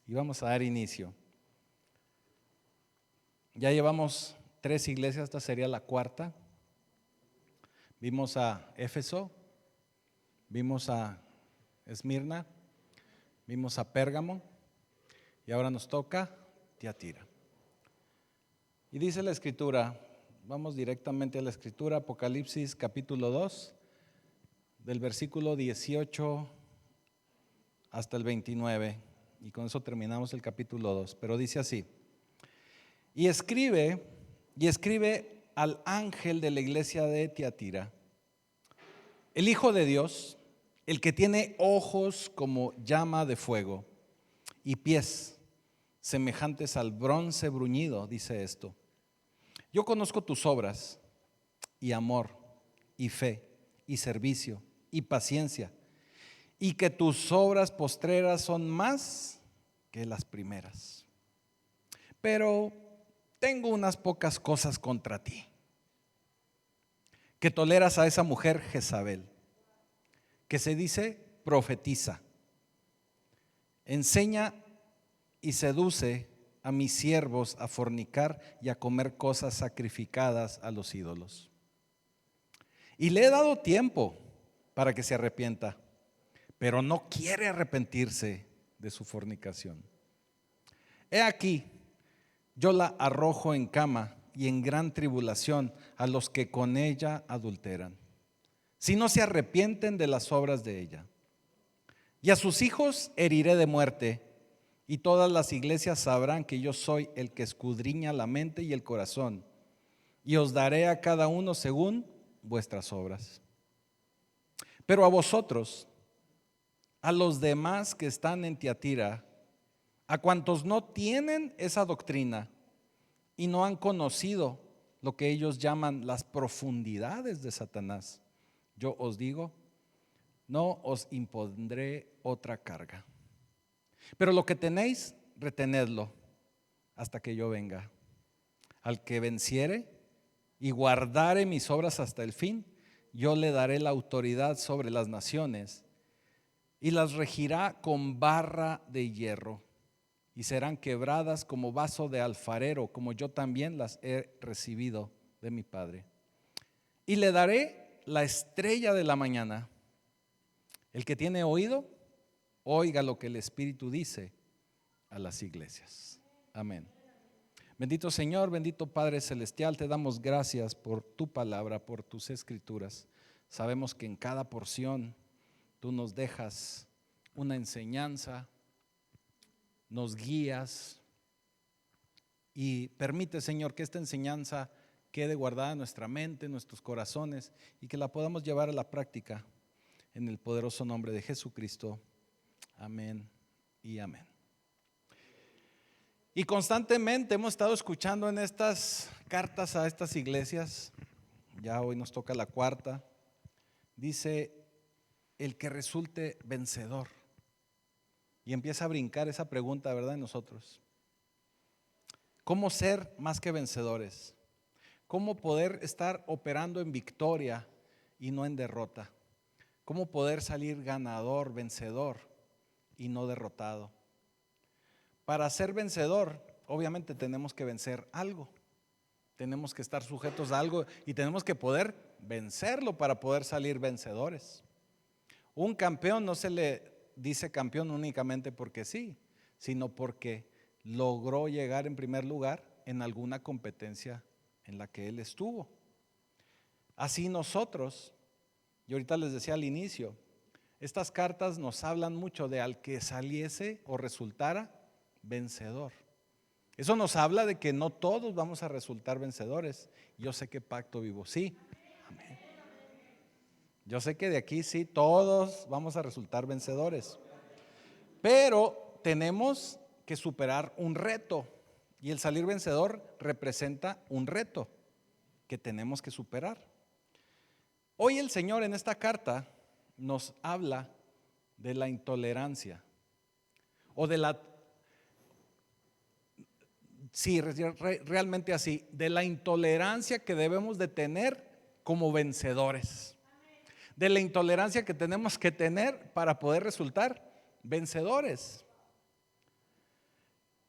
y vamos a dar inicio. Ya llevamos 3 iglesias, esta sería la 4ª. Vimos a Éfeso, vimos a Esmirna, vimos a Pérgamo y ahora nos toca Tiatira. Y dice la Escritura, vamos directamente a la Escritura, Apocalipsis capítulo 2, del versículo 18 hasta el 29, y con eso terminamos el capítulo 2, pero dice así: y escribe al ángel de la iglesia de Tiatira, el Hijo de Dios, el que tiene ojos como llama de fuego y pies semejantes al bronce bruñido, dice esto: yo conozco tus obras y amor y fe y servicio y paciencia, y que tus obras postreras son más que las primeras. Pero tengo unas pocas cosas contra ti, que toleras a esa mujer Jezabel, que se dice profetiza, enseña y seduce a mis siervos a fornicar y a comer cosas sacrificadas a los ídolos. Y le he dado tiempo para que se arrepienta, pero no quiere arrepentirse de su fornicación. He aquí, yo la arrojo en cama y en gran tribulación a los que con ella adulteran, si no se arrepienten de las obras de ella. Y a sus hijos heriré de muerte, y todas las iglesias sabrán que yo soy el que escudriña la mente y el corazón, y os daré a cada uno según vuestras obras. Pero a vosotros, a los demás que están en Tiatira, a cuantos no tienen esa doctrina y no han conocido lo que ellos llaman las profundidades de Satanás, yo os digo, no os impondré otra carga. Pero lo que tenéis, retenedlo hasta que yo venga. Al que venciere y guardare mis obras hasta el fin, yo le daré la autoridad sobre las naciones y las regirá con barra de hierro, y serán quebradas como vaso de alfarero, como yo también las he recibido de mi Padre. Y le daré la estrella de la mañana. El que tiene oído, oiga lo que el Espíritu dice a las iglesias. Amén. Bendito Señor, bendito Padre Celestial, te damos gracias por tu palabra, por tus escrituras. Sabemos que en cada porción tú nos dejas una enseñanza, nos guías y permite, Señor, que esta enseñanza quede guardada en nuestra mente, en nuestros corazones, y que la podamos llevar a la práctica en el poderoso nombre de Jesucristo. Amén y amén. Y constantemente hemos estado escuchando en estas cartas a estas iglesias, ya hoy nos toca la 4ª, dice: el que resulte vencedor. Y empieza a brincar esa pregunta, ¿verdad?, en nosotros. ¿Cómo ser más que vencedores? ¿Cómo poder estar operando en victoria y no en derrota? ¿Cómo poder salir ganador, vencedor y no derrotado? Para ser vencedor, obviamente tenemos que vencer algo. Tenemos que estar sujetos a algo y tenemos que poder vencerlo para poder salir vencedores. Un campeón no se le dice campeón únicamente porque sí, sino porque logró llegar en primer lugar en alguna competencia en la que él estuvo. Así nosotros, y ahorita les decía al inicio, estas cartas nos hablan mucho de al que saliese o resultara vencedor. Eso nos habla de que no todos vamos a resultar vencedores. Yo sé que pacto vivo, sí. Amén. Yo sé que de aquí sí, todos vamos a resultar vencedores. Pero tenemos que superar un reto. Y el salir vencedor representa un reto que tenemos que superar. Hoy el Señor en esta carta nos habla de la intolerancia o de la, sí, realmente así, de la intolerancia que debemos de tener como vencedores, de la intolerancia que tenemos que tener para poder resultar vencedores.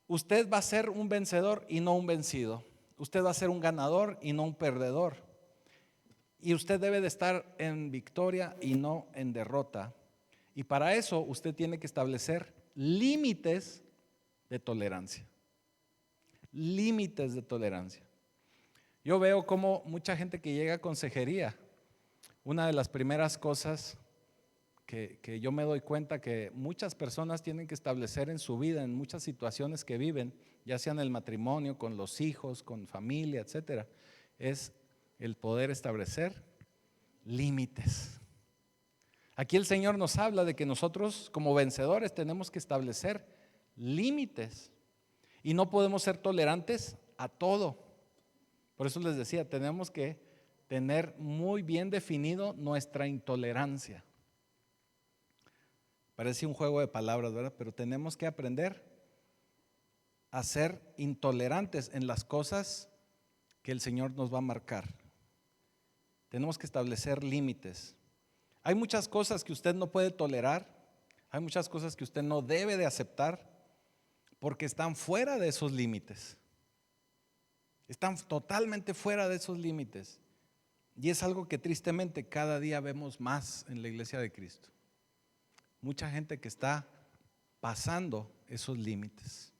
Usted va a ser un vencedor y no un vencido. Usted va a ser un ganador y no un perdedor. Y usted debe de estar en victoria y no en derrota. Y para eso usted tiene que establecer límites de tolerancia. Límites de tolerancia. Yo veo como mucha gente que llega a consejería, una de las primeras cosas que yo me doy cuenta que muchas personas tienen que establecer en su vida, en muchas situaciones que viven, ya sea en el matrimonio, con los hijos, con familia, etcétera, es el poder establecer límites. Aquí el Señor nos habla de que nosotros como vencedores tenemos que establecer límites y no podemos ser tolerantes a todo. Por eso les decía, tenemos que tener muy bien definido nuestra intolerancia. Parece un juego de palabras, ¿verdad? Pero tenemos que aprender a ser intolerantes en las cosas que el Señor nos va a marcar. Tenemos que establecer límites. Hay muchas cosas que usted no puede tolerar, hay muchas cosas que usted no debe de aceptar porque están fuera de esos límites. Están totalmente fuera de esos límites. Y es algo que tristemente cada día vemos más en la iglesia de Cristo. Mucha gente que está pasando esos límites.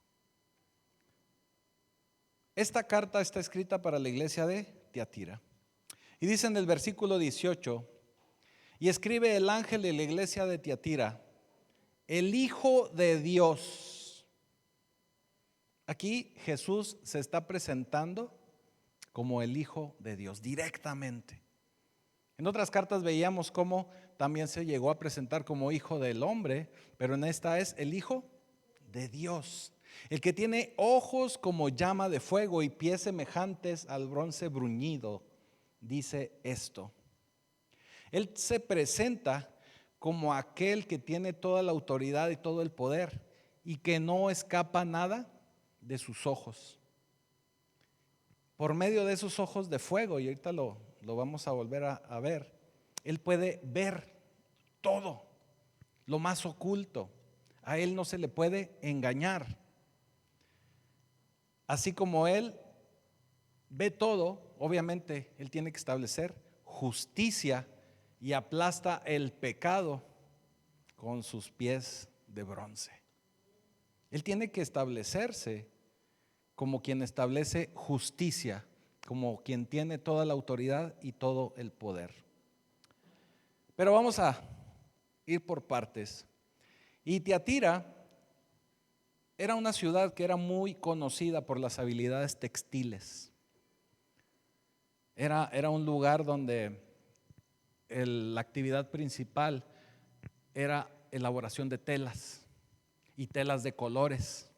Esta carta está escrita para la iglesia de Tiatira. Y dice en el versículo 18, y escribe el ángel de la iglesia de Tiatira, el Hijo de Dios. Aquí Jesús se está presentando como el Hijo de Dios directamente. En otras cartas veíamos cómo también se llegó a presentar como Hijo del hombre, pero en esta es el Hijo de Dios, el que tiene ojos como llama de fuego y pies semejantes al bronce bruñido, dice esto. Él se presenta como aquel que tiene toda la autoridad y todo el poder y que no escapa nada de sus ojos. Por medio de esos ojos de fuego, y ahorita lo vamos a volver a ver, Él puede ver todo, lo más oculto. A Él no se le puede engañar. Así como Él ve todo, obviamente Él tiene que establecer justicia y aplasta el pecado con sus pies de bronce. Él tiene que establecerse como quien establece justicia, como quien tiene toda la autoridad y todo el poder. Pero vamos a ir por partes. Y Tiatira era una ciudad que era muy conocida por las habilidades textiles. Era un lugar donde la actividad principal era elaboración de telas y telas de colores.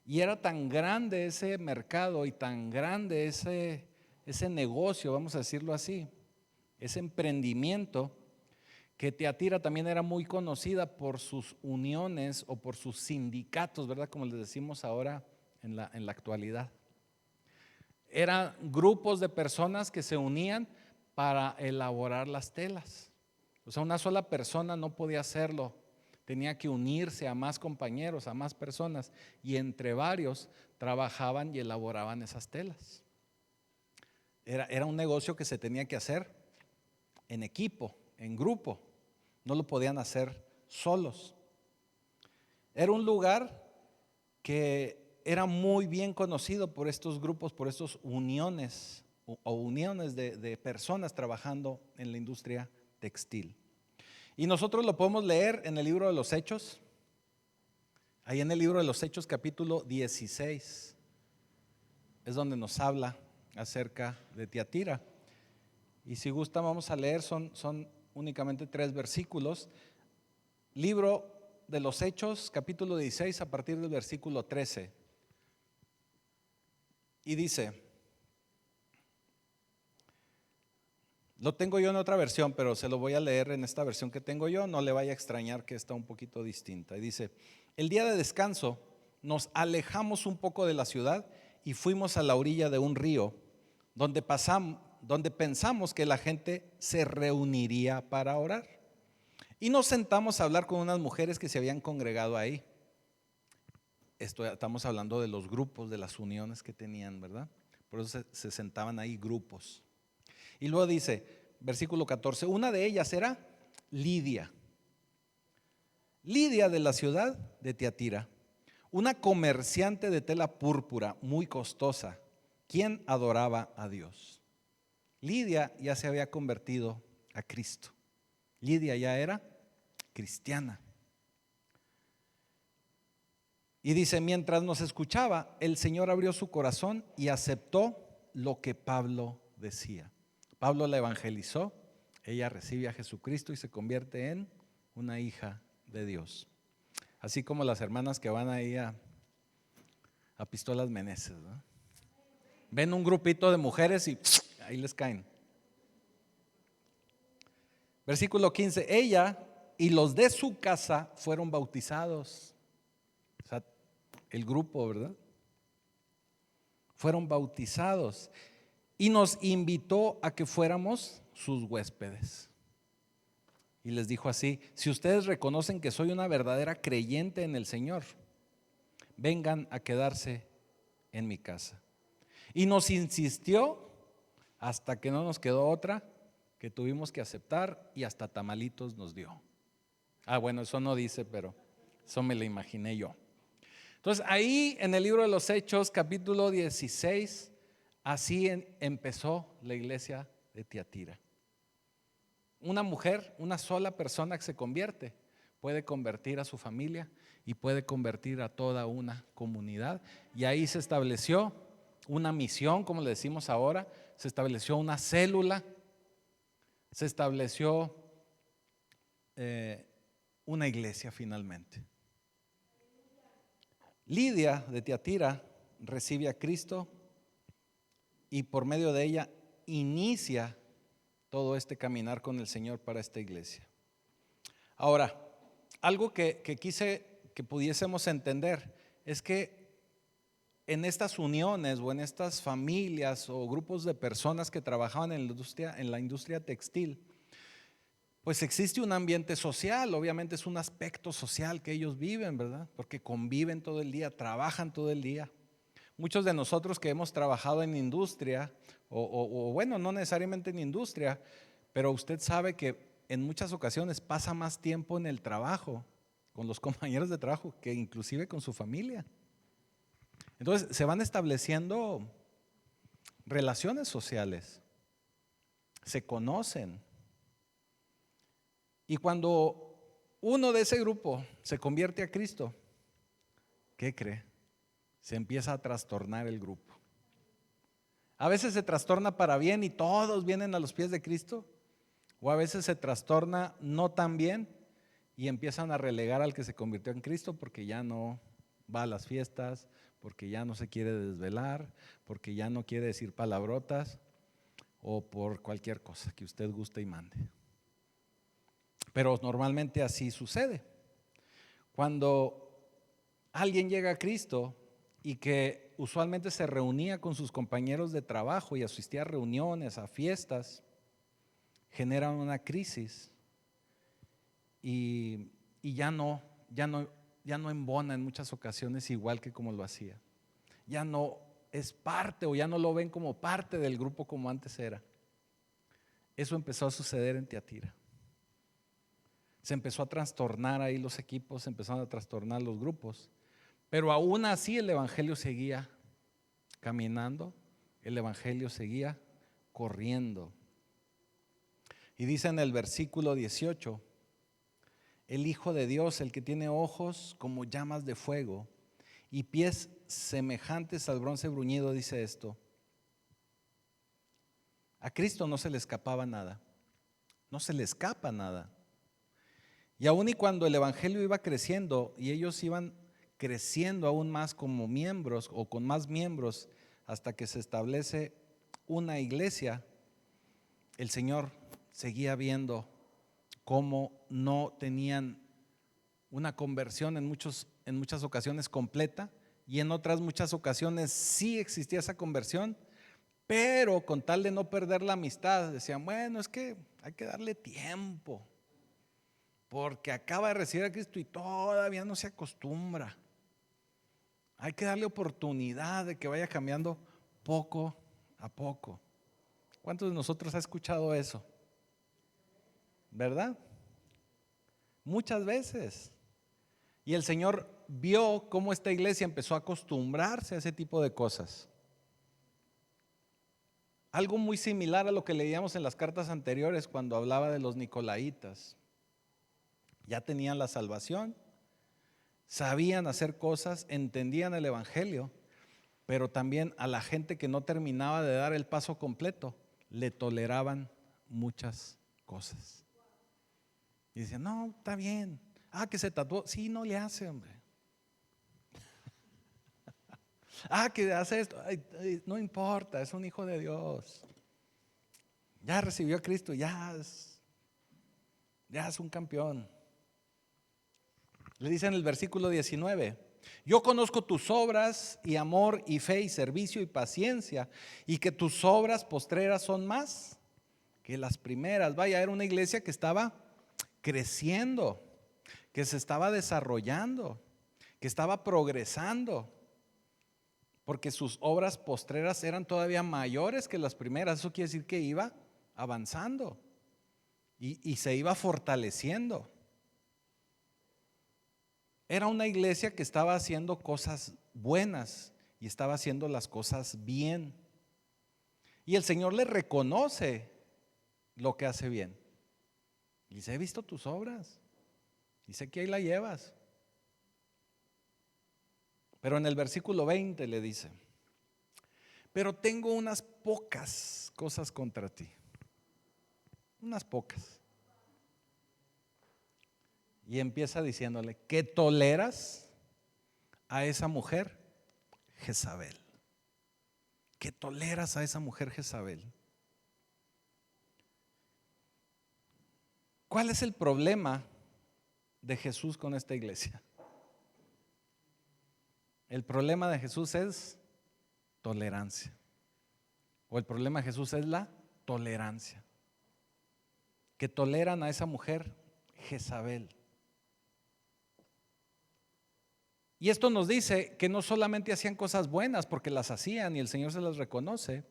Y era tan grande ese mercado y tan grande ese negocio, vamos a decirlo así, ese emprendimiento, que Tiatira también era muy conocida por sus uniones o por sus sindicatos, ¿verdad? Como les decimos ahora en la actualidad. Eran grupos de personas que se unían para elaborar las telas. O sea, una sola persona no podía hacerlo. Tenía que unirse a más compañeros, a más personas, y entre varios trabajaban y elaboraban esas telas. Era un negocio que se tenía que hacer en equipo, en grupo. No lo podían hacer solos. Era un lugar que era muy bien conocido por estos grupos, por estas uniones o uniones de personas trabajando en la industria textil. Y nosotros lo podemos leer en el libro de los Hechos. Ahí en el libro de los Hechos capítulo 16 es donde nos habla acerca de Tiatira. Y si gusta vamos a leer, son únicamente 3 versículos. Libro de los Hechos capítulo 16 a partir del versículo 13. Y dice, lo tengo yo en otra versión, pero se lo voy a leer en esta versión que tengo yo, no le vaya a extrañar que está un poquito distinta. Y dice, el día de descanso nos alejamos un poco de la ciudad y fuimos a la orilla de un río donde pensamos que la gente se reuniría para orar. Y nos sentamos a hablar con unas mujeres que se habían congregado ahí. estamos hablando de los grupos, de las uniones que tenían, ¿verdad? Por eso se sentaban ahí grupos. Y luego dice, versículo 14, una de ellas era Lidia. Lidia de la ciudad de Tiatira, una comerciante de tela púrpura muy costosa, quien adoraba a Dios. Lidia ya se había convertido a Cristo. Lidia ya era cristiana. Y dice, mientras nos escuchaba, el Señor abrió su corazón y aceptó lo que Pablo decía. Pablo la evangelizó, ella recibe a Jesucristo y se convierte en una hija de Dios. Así como las hermanas que van ahí a Pistolas Meneses, ¿no? Ven un grupito de mujeres y ahí les caen. Versículo 15, ella y los de su casa fueron bautizados. O sea, el grupo, ¿verdad? Fueron bautizados y nos invitó a que fuéramos sus huéspedes. Y les dijo así, si ustedes reconocen que soy una verdadera creyente en el Señor, vengan a quedarse en mi casa. Y nos insistió hasta que no nos quedó otra, que tuvimos que aceptar, y hasta tamalitos nos dio. Bueno, eso no dice, pero eso me lo imaginé yo. Entonces ahí en el libro de los Hechos, capítulo 16, así empezó la iglesia de Tiatira. Una mujer, una sola persona que se convierte, puede convertir a su familia y puede convertir a toda una comunidad. Y ahí se estableció una misión, como le decimos ahora, se estableció una célula, se estableció una iglesia finalmente. Lidia de Tiatira recibe a Cristo y por medio de ella inicia todo este caminar con el Señor para esta iglesia. Ahora, algo que quise que pudiésemos entender es que en estas uniones o en estas familias o grupos de personas que trabajaban en la industria textil, pues existe un ambiente social, obviamente es un aspecto social que ellos viven, ¿verdad? Porque conviven todo el día, trabajan todo el día. Muchos de nosotros que hemos trabajado en industria, o bueno, no necesariamente en industria, pero usted sabe que en muchas ocasiones pasa más tiempo en el trabajo, con los compañeros de trabajo, que inclusive con su familia. Entonces se van estableciendo relaciones sociales, se conocen. Y cuando uno de ese grupo se convierte a Cristo, ¿qué cree? Se empieza a trastornar el grupo. A veces se trastorna para bien y todos vienen a los pies de Cristo, o a veces se trastorna no tan bien y empiezan a relegar al que se convirtió en Cristo porque ya no va a las fiestas, porque ya no se quiere desvelar, porque ya no quiere decir palabrotas o por cualquier cosa que usted guste y mande. Pero normalmente así sucede. Cuando alguien llega a Cristo y que usualmente se reunía con sus compañeros de trabajo y asistía a reuniones, a fiestas, genera una crisis y ya no embona en muchas ocasiones igual que como lo hacía. Ya no es parte o ya no lo ven como parte del grupo como antes era. Eso empezó a suceder en Tiatira. Se empezó a trastornar ahí los equipos, se empezaron a trastornar los grupos, pero aún así el evangelio seguía caminando, el evangelio seguía corriendo. Y dice en el versículo 18, el Hijo de Dios, el que tiene ojos como llamas de fuego y pies semejantes al bronce bruñido, dice esto: a Cristo no se le escapaba nada, no se le escapa nada. Y aun y cuando el evangelio iba creciendo y ellos iban creciendo aún más como miembros o con más miembros hasta que se establece una iglesia, el Señor seguía viendo cómo no tenían una conversión en muchas ocasiones completa, y en otras muchas ocasiones sí existía esa conversión, pero con tal de no perder la amistad, decían, bueno, es que hay que darle tiempo, porque acaba de recibir a Cristo y todavía no se acostumbra. Hay que darle oportunidad de que vaya cambiando poco a poco. ¿Cuántos de nosotros ha escuchado eso? ¿Verdad? Muchas veces. Y el Señor vio cómo esta iglesia empezó a acostumbrarse a ese tipo de cosas. Algo muy similar a lo que leíamos en las cartas anteriores cuando hablaba de los nicolaitas. Ya tenían la salvación, sabían hacer cosas, entendían el evangelio, pero también a la gente que no terminaba de dar el paso completo, le toleraban muchas cosas. Y decían, no, está bien. Ah, que se tatuó. Sí, no le hace, hombre. Ah, que hace esto. Ay, no importa, es un hijo de Dios. Ya recibió a Cristo, ya es un campeón. Le dice en el versículo 19: yo conozco tus obras y amor y fe y servicio y paciencia, y que tus obras postreras son más que las primeras. Vaya, era una iglesia que estaba creciendo, que se estaba desarrollando, que estaba progresando, porque sus obras postreras eran todavía mayores que las primeras. Eso quiere decir que iba avanzando y se iba fortaleciendo. Era una iglesia que estaba haciendo cosas buenas y estaba haciendo las cosas bien. Y el Señor le reconoce lo que hace bien. Y dice, he visto tus obras. Dice que ahí la llevas. Pero en el versículo 20 le dice, pero tengo unas pocas cosas contra ti. Unas pocas. Y empieza diciéndole, ¿qué toleras a esa mujer Jezabel? ¿Qué toleras a esa mujer Jezabel? ¿Cuál es el problema de Jesús con esta iglesia? El problema de Jesús es tolerancia. O el problema de Jesús es la tolerancia. Que toleran a esa mujer Jezabel. Y esto nos dice que no solamente hacían cosas buenas, porque las hacían y el Señor se las reconoce,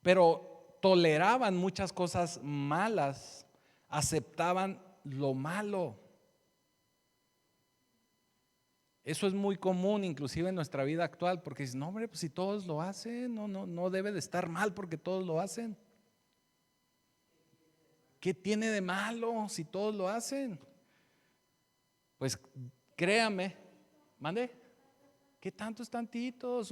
pero toleraban muchas cosas malas, aceptaban lo malo. Eso es muy común inclusive en nuestra vida actual, porque dicen, no hombre, pues si todos lo hacen, no debe de estar mal porque todos lo hacen. ¿Qué tiene de malo si todos lo hacen? Pues créame, mande, ¿qué tanto es tantito? Es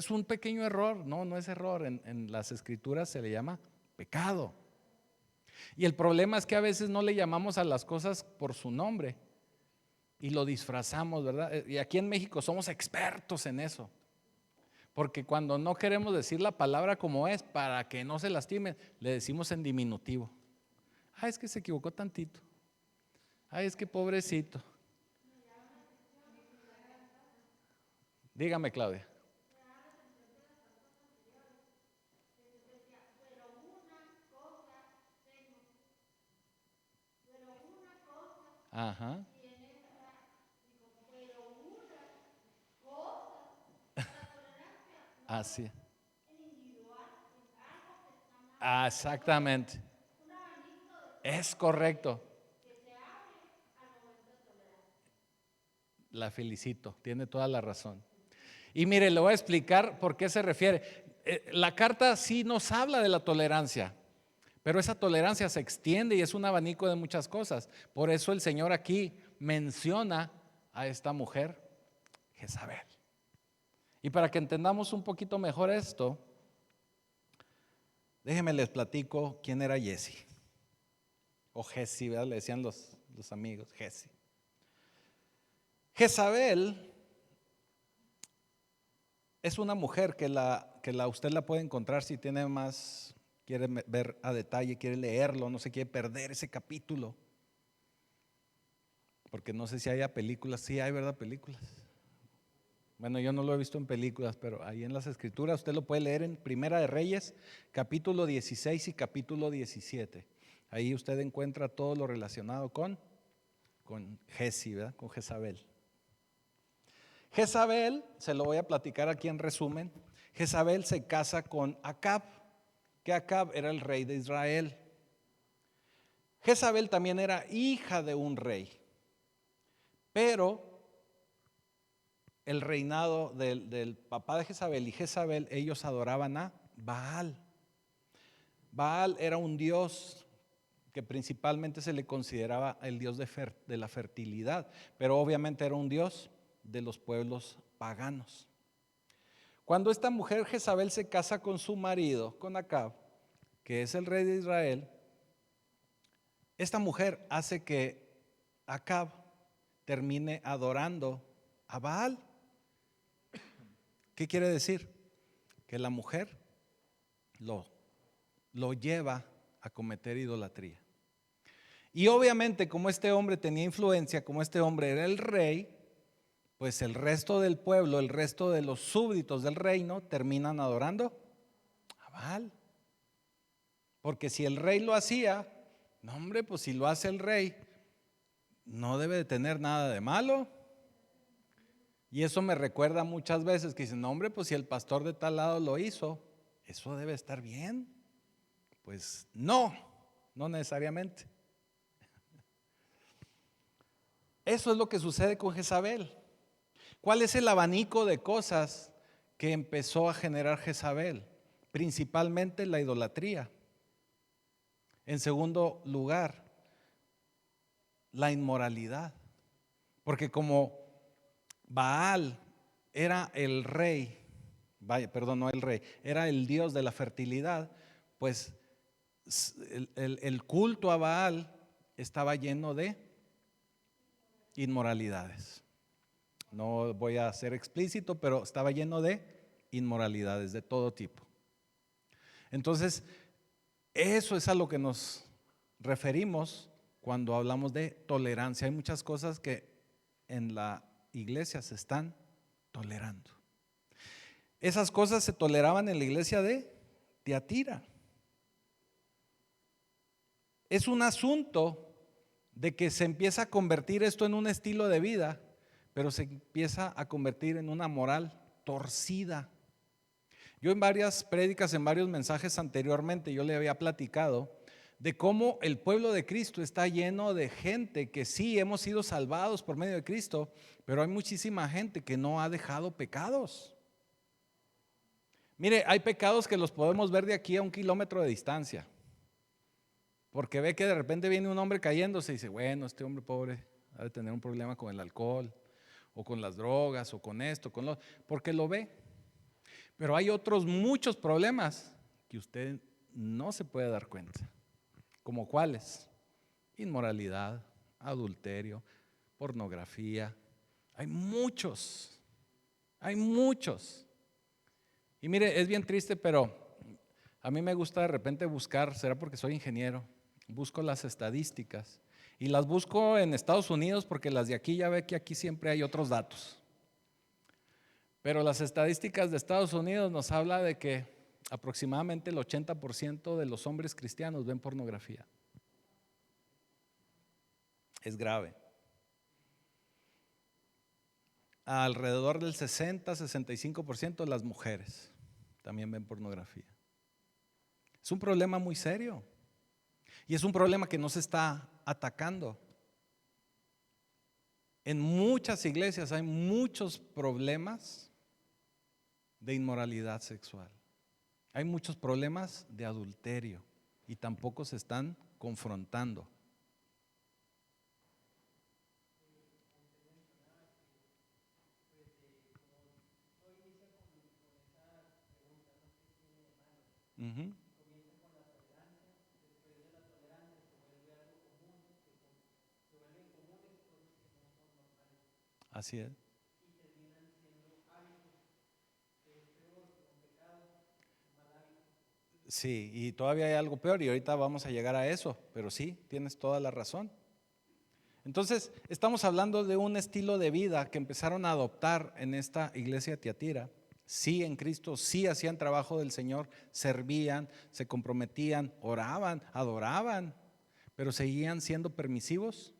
un pequeño error. No es error. En las escrituras se le llama pecado. Y el problema es que a veces no le llamamos a las cosas por su nombre y lo disfrazamos, ¿verdad? Y aquí en México somos expertos en eso. Porque cuando no queremos decir la palabra como es, para que no se lastimen, le decimos en diminutivo. Es que se equivocó tantito. Es que pobrecito. Dígame, Claudia. Ajá. Así. Exactamente. Es correcto. La felicito, tiene toda la razón. Y mire, le voy a explicar por qué se refiere. La carta sí nos habla de la tolerancia, pero esa tolerancia se extiende y es un abanico de muchas cosas. Por eso el Señor aquí menciona a esta mujer, Jezabel. Y para que entendamos un poquito mejor esto, déjenme les platico quién era Jesse. O Jesse, ¿verdad? Le decían los amigos, Jesse. Jezabel es una mujer que usted la puede encontrar si tiene más, quiere ver a detalle, quiere leerlo, no se quiere perder ese capítulo. Porque no sé si haya películas, sí hay, ¿verdad? Películas. Bueno, yo no lo he visto en películas, pero ahí en las escrituras usted lo puede leer en Primera de Reyes, capítulo 16 y capítulo 17. Ahí usted encuentra todo lo relacionado con Jesse, ¿verdad? Con Jezabel. Jezabel, se lo voy a platicar aquí en resumen, Jezabel se casa con Acab, que Acab era el rey de Israel. Jezabel también era hija de un rey, pero el reinado del papá de Jezabel y Jezabel, ellos adoraban a Baal. Baal era un dios que principalmente se le consideraba el dios de la fertilidad, pero obviamente era un dios de los pueblos paganos. Cuando esta mujer Jezabel se casa con su marido, con Acab, que es el rey de Israel, esta mujer hace que Acab termine adorando a Baal. ¿Qué quiere decir? Que la mujer lo lleva a cometer idolatría. Y obviamente, como este hombre tenía influencia, como este hombre era el rey, pues el resto del pueblo, el resto de los súbditos del reino terminan adorando a Baal. Porque si el rey lo hacía, no hombre, pues si lo hace el rey, no debe de tener nada de malo. Y eso me recuerda muchas veces que dicen, no hombre, pues si el pastor de tal lado lo hizo, eso debe estar bien. Pues no necesariamente. Eso es lo que sucede con Jezabel. ¿Cuál es el abanico de cosas que empezó a generar Jezabel? Principalmente la idolatría. En segundo lugar, la inmoralidad. Porque como Baal era el rey, no el rey, era el dios de la fertilidad, pues el culto a Baal estaba lleno de inmoralidades. No voy a ser explícito, pero estaba lleno de inmoralidades de todo tipo. Entonces, eso es a lo que nos referimos cuando hablamos de tolerancia. Hay muchas cosas que en la iglesia se están tolerando. Esas cosas se toleraban en la iglesia de Tiatira. Es un asunto de que se empieza a convertir esto en un estilo de vida, pero se empieza a convertir en una moral torcida. Yo en varias prédicas, en varios mensajes anteriormente, yo le había platicado de cómo el pueblo de Cristo está lleno de gente que sí hemos sido salvados por medio de Cristo, pero hay muchísima gente que no ha dejado pecados. Mire, hay pecados que los podemos ver de aquí a 1 kilómetro de distancia, porque ve que de repente viene un hombre cayéndose y dice, bueno, este hombre pobre ha de tener un problema con el alcohol, o con las drogas, o con esto, porque lo ve. Pero hay otros muchos problemas que usted no se puede dar cuenta. ¿Como cuáles? Inmoralidad, adulterio, pornografía. Hay muchos. Y mire, es bien triste, pero a mí me gusta de repente buscar, será porque soy ingeniero, busco las estadísticas. Y las busco en Estados Unidos porque las de aquí ya ve que aquí siempre hay otros datos. Pero las estadísticas de Estados Unidos nos habla de que aproximadamente el 80% de los hombres cristianos ven pornografía. Es grave. Alrededor del 60-65% de las mujeres también ven pornografía. Es un problema muy serio y es un problema que no se está atacando. En muchas iglesias hay muchos problemas de inmoralidad sexual. Hay muchos problemas de adulterio y tampoco se están confrontando. Uh-huh. Así es. Sí, y todavía hay algo peor y ahorita vamos a llegar a eso, pero sí, tienes toda la razón. Entonces, estamos hablando de un estilo de vida que empezaron a adoptar en esta iglesia de Tiatira. Sí, en Cristo, sí hacían trabajo del Señor, servían, se comprometían, oraban, adoraban, pero seguían siendo permisivos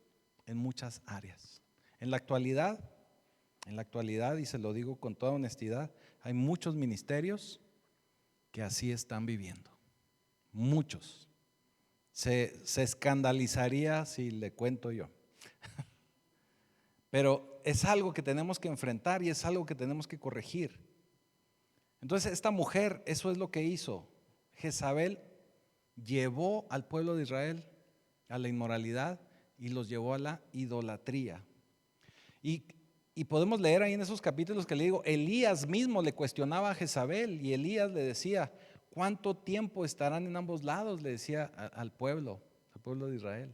en muchas áreas. En la actualidad, En la actualidad, y se lo digo con toda honestidad, hay muchos ministerios que así están viviendo. Muchos. Se escandalizaría si le cuento yo. Pero es algo que tenemos que enfrentar y es algo que tenemos que corregir. Entonces esta mujer, eso es lo que hizo. Jezabel llevó al pueblo de Israel a la inmoralidad y los llevó a la idolatría. Y podemos leer ahí en esos capítulos que le digo, Elías mismo le cuestionaba a Jezabel y Elías le decía, ¿cuánto tiempo estarán en ambos lados? Le decía al pueblo de Israel.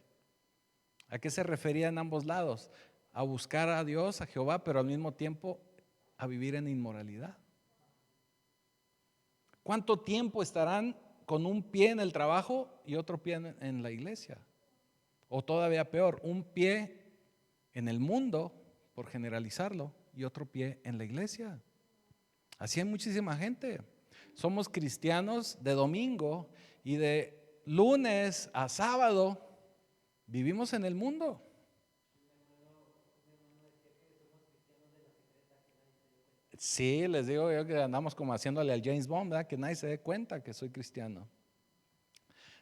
¿A qué se refería en ambos lados? A buscar a Dios, a Jehová, pero al mismo tiempo a vivir en inmoralidad. ¿Cuánto tiempo estarán con un pie en el trabajo y otro pie en la iglesia? O todavía peor, un pie en el mundo, por generalizarlo, y otro pie en la iglesia. Así hay muchísima gente. Somos cristianos de domingo y de lunes a sábado vivimos en el mundo. Sí, les digo yo que andamos como haciéndole al James Bond, ¿verdad? Que nadie se dé cuenta que soy cristiano.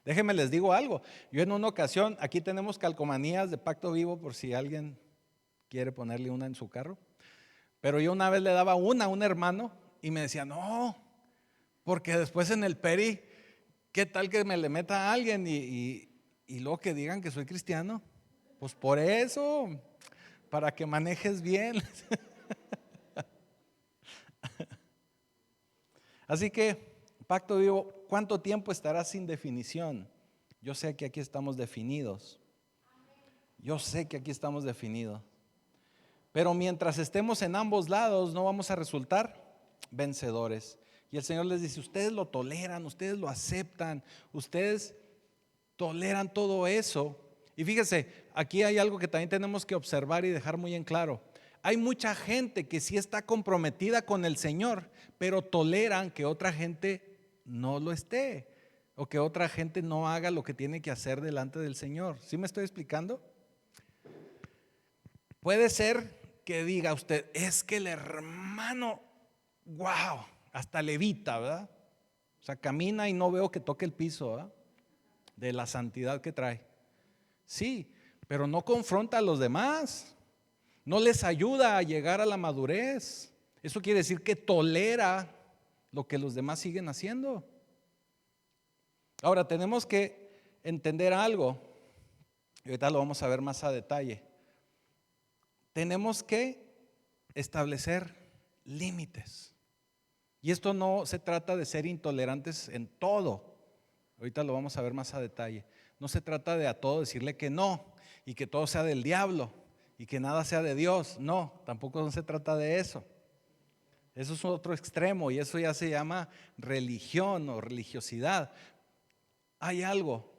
Déjenme les digo algo. Yo en una ocasión, aquí tenemos calcomanías de Pacto Vivo por si alguien quiere ponerle una en su carro. Pero yo una vez le daba una a un hermano y me decía, no, porque después en el peri, ¿qué tal que me le meta a alguien y luego que digan que soy cristiano? Pues por eso, para que manejes bien. Así que, Pacto Vivo, ¿cuánto tiempo estará sin definición? Yo sé que aquí estamos definidos. Yo sé que aquí estamos definidos. Pero mientras estemos en ambos lados, no vamos a resultar vencedores. Y el Señor les dice, ustedes lo toleran, ustedes lo aceptan, ustedes toleran todo eso. Y fíjese, aquí hay algo que también tenemos que observar y dejar muy en claro. Hay mucha gente que sí está comprometida con el Señor, pero toleran que otra gente no lo esté, o que otra gente no haga lo que tiene que hacer delante del Señor. ¿Sí me estoy explicando? Puede ser que diga usted, es que el hermano, wow, hasta levita, ¿verdad? O sea, camina y no veo que toque el piso, ¿verdad? De la santidad que trae. Sí, pero no confronta a los demás, no les ayuda a llegar a la madurez. Eso quiere decir que tolera lo que los demás siguen haciendo. Ahora, tenemos que entender algo, y ahorita lo vamos a ver más a detalle. Tenemos que establecer límites. Y esto no se trata de ser intolerantes en todo. Ahorita lo vamos a ver más a detalle. No se trata de a todo decirle que no y que todo sea del diablo y que nada sea de Dios. No, tampoco no se trata de eso. Eso es otro extremo y eso ya se llama religión o religiosidad. Hay algo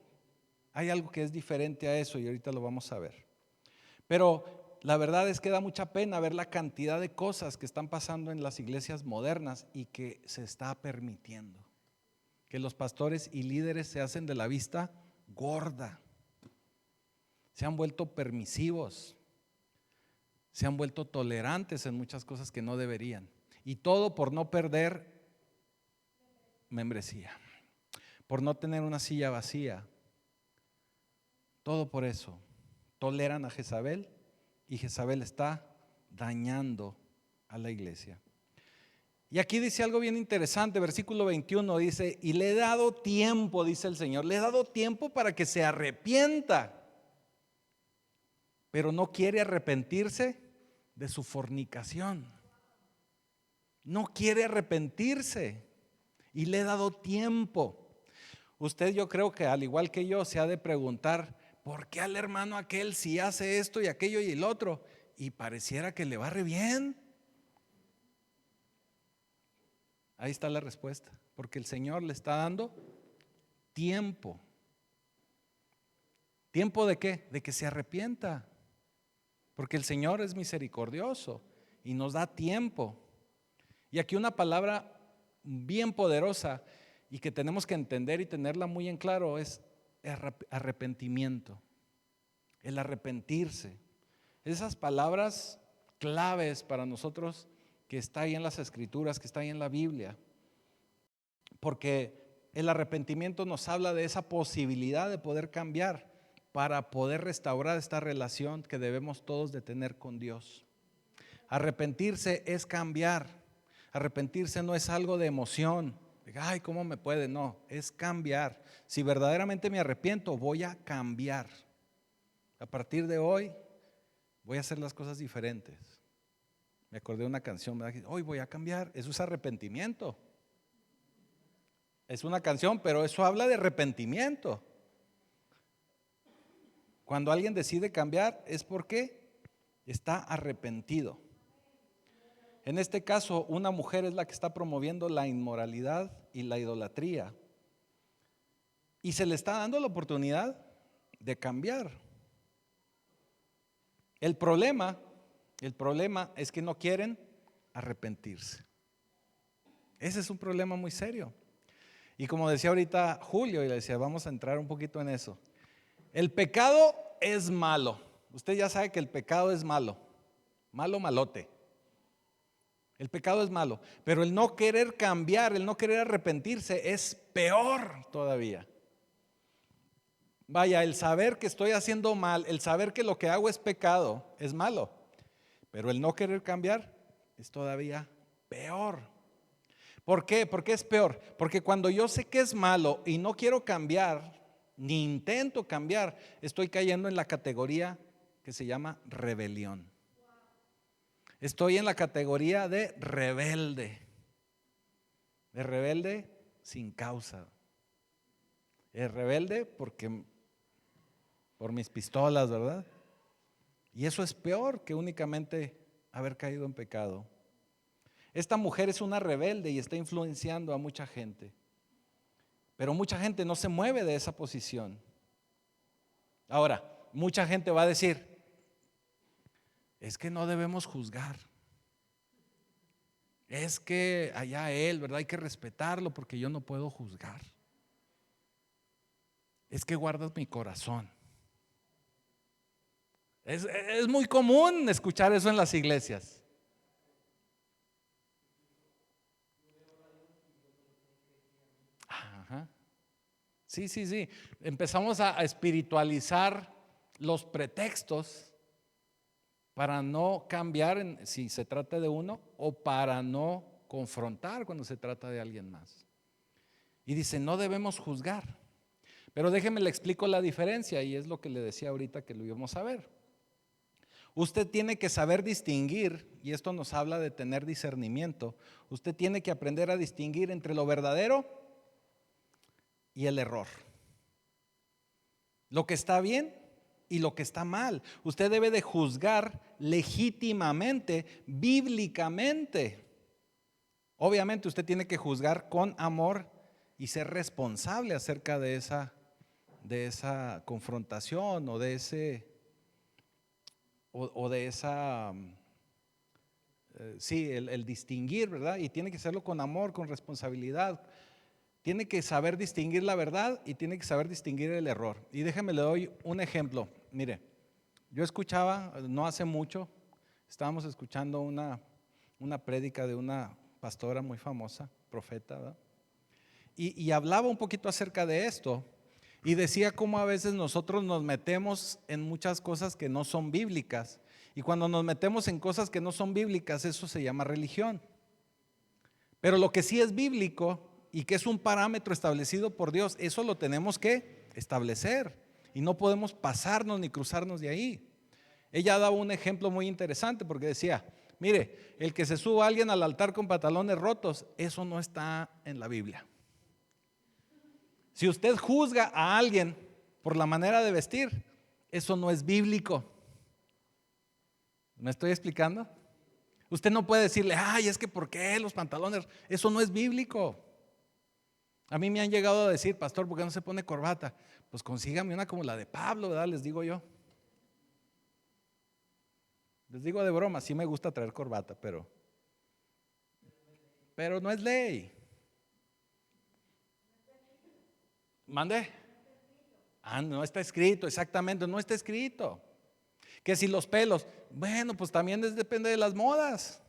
que es diferente a eso y ahorita lo vamos a ver. Pero la verdad es que da mucha pena ver la cantidad de cosas que están pasando en las iglesias modernas y que se está permitiendo. Que los pastores y líderes se hacen de la vista gorda. Se han vuelto permisivos. Se han vuelto tolerantes en muchas cosas que no deberían. Y todo por no perder membresía. Por no tener una silla vacía. Todo por eso. Toleran a Jezabel. Y Jezabel está dañando a la iglesia. Y aquí dice algo bien interesante, versículo 21 dice, y le he dado tiempo, dice el Señor, le he dado tiempo para que se arrepienta, pero no quiere arrepentirse de su fornicación. No quiere arrepentirse y le he dado tiempo. Usted, yo creo que al igual que yo se ha de preguntar, ¿por qué al hermano aquel si hace esto y aquello y el otro? Y pareciera que le va re bien. Ahí está la respuesta, porque el Señor le está dando tiempo. ¿Tiempo de qué? De que se arrepienta, porque el Señor es misericordioso y nos da tiempo. Y aquí una palabra bien poderosa y que tenemos que entender y tenerla muy en claro es arrepentimiento, el arrepentirse. Esas palabras claves para nosotros que está ahí en las Escrituras, que está ahí en la Biblia. Porque el arrepentimiento nos habla de esa posibilidad de poder cambiar para poder restaurar esta relación que debemos todos de tener con Dios. Arrepentirse es cambiar. Arrepentirse no es algo de emoción. Ay, ¿cómo me puede? No, es cambiar. Si verdaderamente me arrepiento, voy a cambiar. A partir de hoy voy a hacer las cosas diferentes. Me acordé de una canción, ¿verdad? Hoy voy a cambiar. Eso es arrepentimiento. Es una canción, pero eso habla de arrepentimiento. Cuando alguien decide cambiar es porque está arrepentido. En este caso, una mujer es la que está promoviendo la inmoralidad y la idolatría. Y se le está dando la oportunidad de cambiar. El problema es que no quieren arrepentirse. Ese es un problema muy serio. Y como decía ahorita Julio, y le decía, vamos a entrar un poquito en eso. El pecado es malo. Usted ya sabe que el pecado es malo. Malo, malote. El pecado es malo. Pero el no querer cambiar, el no querer arrepentirse es peor todavía. Vaya, el saber que estoy haciendo mal, el saber que lo que hago es pecado, es malo. Pero el no querer cambiar es todavía peor. ¿Por qué? ¿Por qué es peor? Porque cuando yo sé que es malo y no quiero cambiar, ni intento cambiar, estoy cayendo en la categoría que se llama rebelión. Estoy en la categoría de rebelde. De rebelde sin causa. Es rebelde porque por mis pistolas, ¿verdad? Y eso es peor que únicamente haber caído en pecado. Esta mujer es una rebelde y está influenciando a mucha gente. Pero mucha gente no se mueve de esa posición. Ahora, mucha gente va a decir, es que no debemos juzgar. Es que allá él, ¿verdad? Hay que respetarlo porque yo no puedo juzgar. Es que guardas mi corazón. Es muy común escuchar eso en las iglesias. Ajá. Sí, sí, sí. Empezamos a espiritualizar los pretextos para no cambiar si se trata de uno o para no confrontar cuando se trata de alguien más. Y dice, no debemos juzgar. Pero déjeme le explico la diferencia y es lo que le decía ahorita que lo íbamos a ver. Usted tiene que saber distinguir, y esto nos habla de tener discernimiento. Usted tiene que aprender a distinguir entre lo verdadero y el error. Lo que está bien y lo que está mal. Usted debe de juzgar legítimamente, bíblicamente. Obviamente usted tiene que juzgar con amor y ser responsable acerca de esa confrontación o de esa sí, el distinguir, ¿verdad? Y tiene que hacerlo con amor, con responsabilidad. Tiene que saber distinguir la verdad y tiene que saber distinguir el error. Y déjeme le doy un ejemplo. Mire, yo escuchaba, no hace mucho, estábamos escuchando una prédica de una pastora muy famosa, profeta, ¿verdad? Y hablaba un poquito acerca de esto y decía cómo a veces nosotros nos metemos en muchas cosas que no son bíblicas. Y cuando nos metemos en cosas que no son bíblicas, eso se llama religión. Pero lo que sí es bíblico y que es un parámetro establecido por Dios, eso lo tenemos que establecer y no podemos pasarnos ni cruzarnos de ahí. Ella daba un ejemplo muy interesante porque decía, mire, el que se suba alguien al altar con pantalones rotos, eso no está en la Biblia. Si usted juzga a alguien por la manera de vestir, eso no es bíblico. ¿Me estoy explicando? Usted no puede decirle, ay, es que ¿por qué los pantalones? Eso no es bíblico. A mí me han llegado a decir, pastor, ¿por qué no se pone corbata? Pues consígame una como la de Pablo, ¿verdad? Les digo yo. Les digo de broma, sí me gusta traer corbata, pero no es ley. ¿Mande? No está escrito, exactamente, no está escrito. Que si los pelos, bueno, pues también depende de las modas.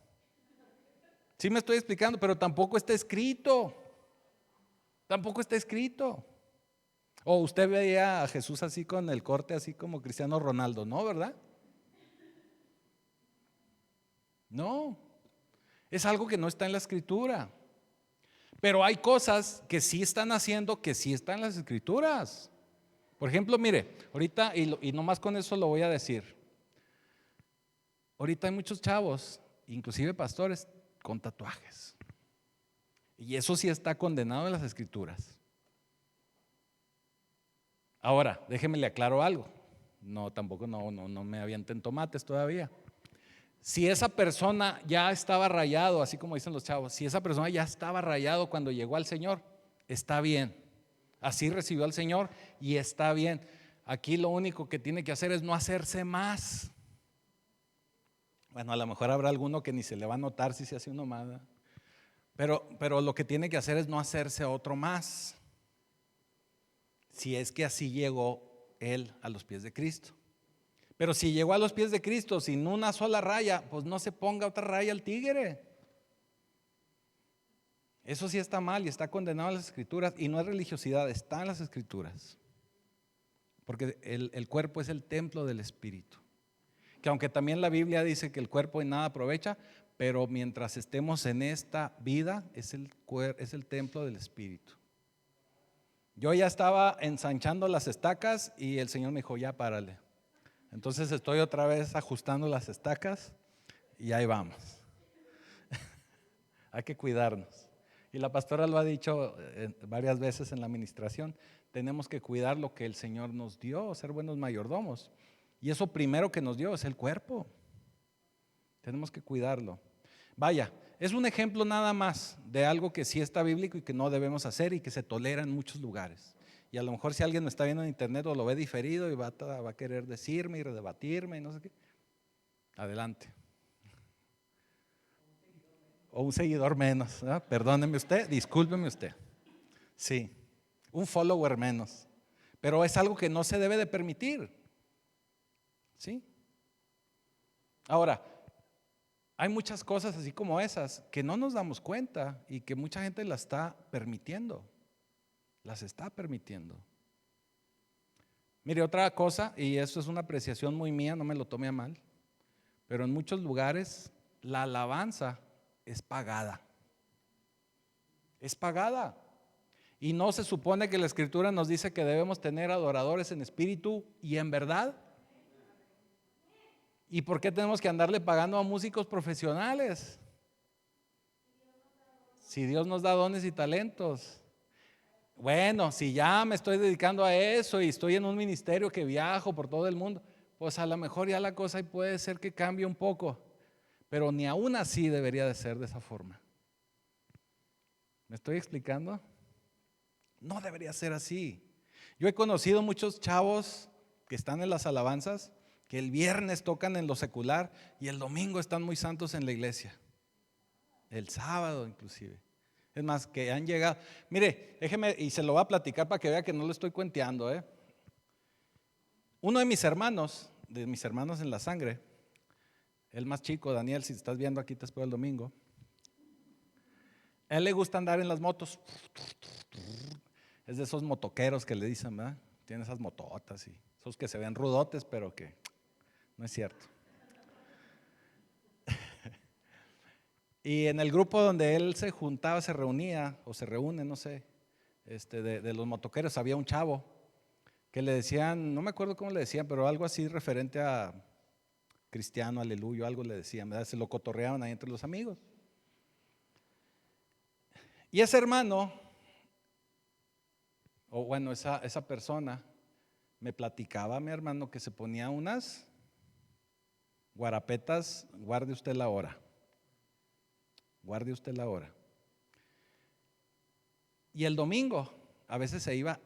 Sí me estoy explicando, pero tampoco está escrito. Tampoco está escrito. O usted veía a Jesús así con el corte, así como Cristiano Ronaldo, ¿no? ¿Verdad? No. Es algo que no está en la escritura. Pero hay cosas que sí están haciendo, que sí están en las escrituras. Por ejemplo, mire, ahorita, y nomás con eso lo voy a decir. Ahorita hay muchos chavos, inclusive pastores, con tatuajes. Y eso sí está condenado en las escrituras. Ahora, déjeme le aclaro algo. No, tampoco no me avienten tomates todavía. Si esa persona ya estaba rayado, así como dicen los chavos, si esa persona ya estaba rayado cuando llegó al Señor, está bien. Así recibió al Señor y está bien. Aquí lo único que tiene que hacer es no hacerse más. Bueno, a lo mejor habrá alguno que ni se le va a notar si se hace uno más, ¿verdad? Pero lo que tiene que hacer es no hacerse otro más. Si es que así llegó él a los pies de Cristo. Pero si llegó a los pies de Cristo sin una sola raya, pues no se ponga otra raya al tigre. Eso sí está mal y está condenado en las escrituras. Y no es religiosidad, está en las escrituras. Porque el cuerpo es el templo del Espíritu. Que aunque también la Biblia dice que el cuerpo en nada aprovecha, pero mientras estemos en esta vida es el templo del Espíritu. Yo ya estaba ensanchando las estacas y el Señor me dijo, ya párale. Entonces estoy otra vez ajustando las estacas y ahí vamos. Hay que cuidarnos. Y la pastora lo ha dicho varias veces en la administración, tenemos que cuidar lo que el Señor nos dio, ser buenos mayordomos. Y eso primero que nos dio es el cuerpo. Tenemos que cuidarlo. Vaya, es un ejemplo nada más de algo que sí está bíblico y que no debemos hacer y que se tolera en muchos lugares. Y a lo mejor si alguien me está viendo en internet o lo ve diferido y va a querer decirme y redebatirme y no sé qué, adelante. O un seguidor menos, ¿verdad? Perdóneme usted, discúlpeme usted. Sí, un follower menos. Pero es algo que no se debe de permitir. ¿Sí? Ahora, hay muchas cosas así como esas que no nos damos cuenta y que mucha gente las está permitiendo. Las está permitiendo. Mire, otra cosa, y eso es una apreciación muy mía, no me lo tome a mal, pero en muchos lugares la alabanza es pagada. Es pagada. Y no se supone que la Escritura nos dice que debemos tener adoradores en espíritu y en verdad. ¿Y por qué tenemos que andarle pagando a músicos profesionales? Si Dios nos da dones y talentos. Bueno, si ya me estoy dedicando a eso y estoy en un ministerio que viajo por todo el mundo, pues a lo mejor ya la cosa puede ser que cambie un poco, pero ni aún así debería de ser de esa forma. ¿Me estoy explicando? No debería ser así. Yo he conocido muchos chavos que están en las alabanzas, que el viernes tocan en lo secular y el domingo están muy santos en la iglesia. El sábado inclusive. Es más, que han llegado. Mire, déjeme, y se lo voy a platicar para que vea que no lo estoy cuenteando. Uno de mis hermanos en la sangre, el más chico, Daniel, si estás viendo aquí te espero el domingo. A él le gusta andar en las motos. Es de esos motoqueros que le dicen, ¿verdad? Tiene esas mototas y esos que se ven rudotes, pero que no es cierto. Y en el grupo donde él se juntaba, se reunía o se reúne, no sé, de los motoqueros, había un chavo que le decían, no me acuerdo cómo le decían, pero algo así referente a cristiano, aleluya, algo le decían, ¿verdad? Se lo cotorreaban ahí entre los amigos. Y ese hermano, o bueno, esa persona, me platicaba, mi hermano, que se ponía unas guarapetas, guarde usted la hora. Guarde usted la hora. Y el domingo, a veces se iba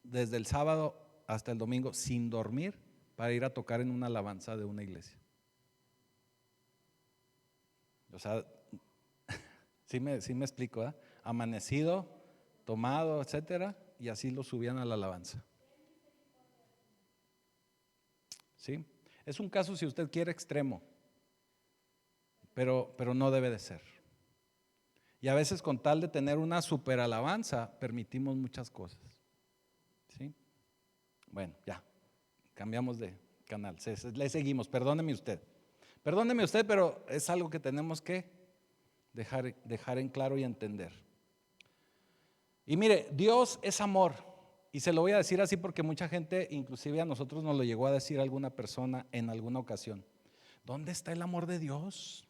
desde el sábado hasta el domingo sin dormir para ir a tocar en una alabanza de una iglesia. O sea, sí me explico, ¿eh? Amanecido, tomado, etcétera, y así lo subían a la alabanza. ¿Sí? Es un caso, si usted quiere, extremo, pero no debe de ser. Y a veces con tal de tener una super alabanza, permitimos muchas cosas. ¿Sí? Bueno, ya, cambiamos de canal, le seguimos, perdóneme usted. Perdóneme usted, pero es algo que tenemos que dejar en claro y entender. Y mire, Dios es amor. Y se lo voy a decir así porque mucha gente, inclusive a nosotros nos lo llegó a decir alguna persona en alguna ocasión. ¿Dónde está el amor de Dios?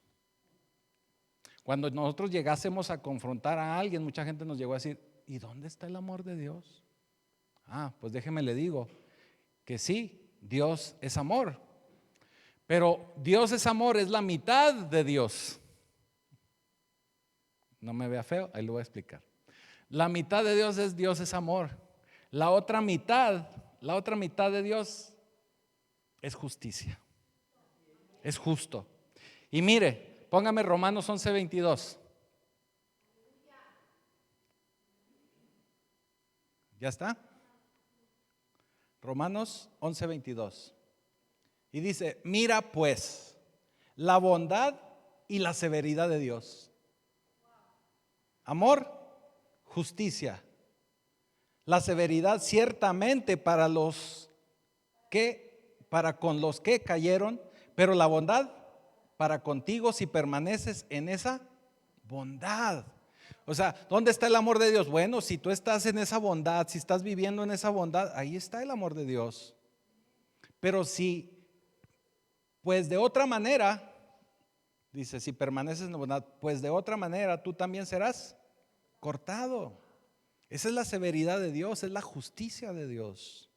Cuando nosotros llegásemos a confrontar a alguien, mucha gente nos llegó a decir, ¿y dónde está el amor de Dios? Pues déjeme le digo que sí, Dios es amor. Pero Dios es amor, es la mitad de Dios. No me vea feo, ahí lo voy a explicar. La mitad de Dios es amor. La otra mitad de Dios es justicia. Es justo. Y mire, póngame Romanos 11:22. ¿Ya está? Romanos 11:22. Y dice, mira pues la bondad y la severidad de Dios. Amor, justicia. La severidad ciertamente para con los que cayeron, pero la bondad para contigo si permaneces en esa bondad. O sea, ¿dónde está el amor de Dios? Bueno, si tú estás en esa bondad, si estás viviendo en esa bondad, ahí está el amor de Dios. Pero si, pues de otra manera, dice, si permaneces en la bondad, pues de otra manera tú también serás cortado. Esa es la severidad de Dios, es la justicia de Dios.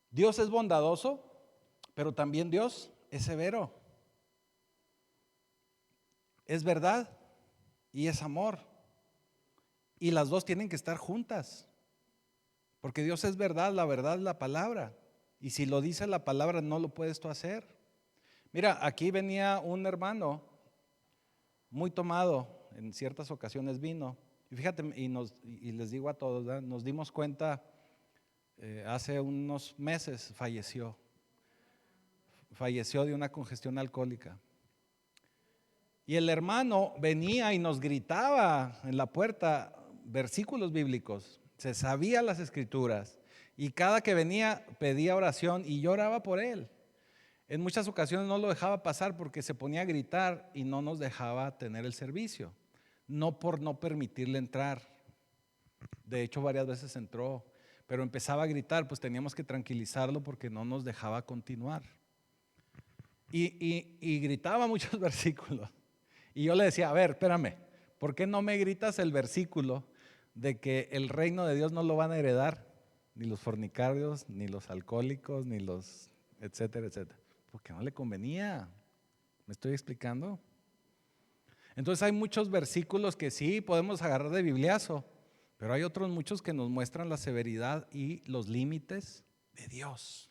Dios es bondadoso, pero también Dios es severo. Es verdad y es amor. Y las dos tienen que estar juntas. Porque Dios es verdad es la palabra. Y si lo dice la palabra, no lo puedes tú hacer. Mira, aquí venía un hermano muy tomado, en ciertas ocasiones vino. Y fíjate, y les digo a todos, ¿verdad? Nos dimos cuenta, hace unos meses falleció de una congestión alcohólica. Y el hermano venía y nos gritaba en la puerta versículos bíblicos, se sabía las escrituras y cada que venía pedía oración y yo oraba por él. En muchas ocasiones no lo dejaba pasar porque se ponía a gritar y no nos dejaba tener el servicio, no por no permitirle entrar. De hecho, varias veces entró, pero empezaba a gritar, pues teníamos que tranquilizarlo porque no nos dejaba continuar. Y gritaba muchos versículos. Y yo le decía, a ver, espérame, ¿por qué no me gritas el versículo de que el reino de Dios no lo van a heredar ni los fornicarios, ni los alcohólicos, ni los etcétera, etcétera? Porque no le convenía. ¿Me estoy explicando? Entonces hay muchos versículos que sí podemos agarrar de bibliazo, pero hay otros muchos que nos muestran la severidad y los límites de Dios.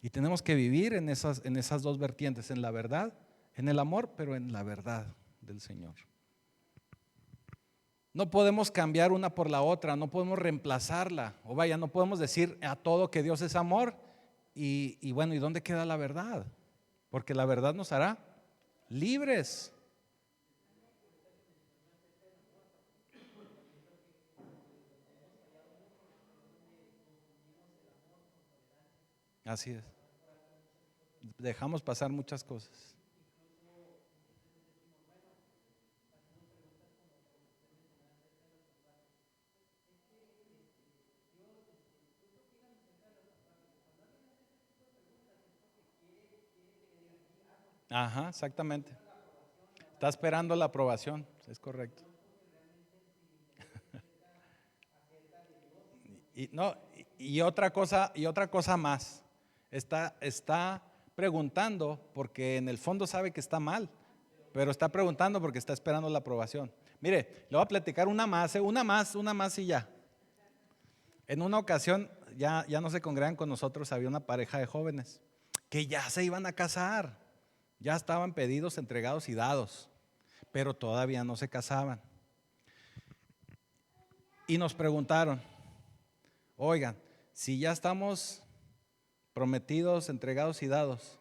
Y tenemos que vivir en esas dos vertientes, en la verdad, en el amor, pero en la verdad del Señor. No podemos cambiar una por la otra, no podemos reemplazarla. O vaya, no podemos decir a todo que Dios es amor y bueno, ¿y dónde queda la verdad? Porque la verdad nos hará libres. Así es. Dejamos pasar muchas cosas. Ajá, exactamente. Está esperando la aprobación, es correcto. Y, no, y otra cosa más. Está preguntando porque en el fondo sabe que está mal, pero está preguntando porque está esperando la aprobación. Mire, le voy a platicar una más y ya. En una ocasión, ya no se congregan con nosotros, había una pareja de jóvenes que ya se iban a casar, ya estaban pedidos, entregados y dados, pero todavía no se casaban. Y nos preguntaron, oigan, si ya estamos prometidos, entregados y dados,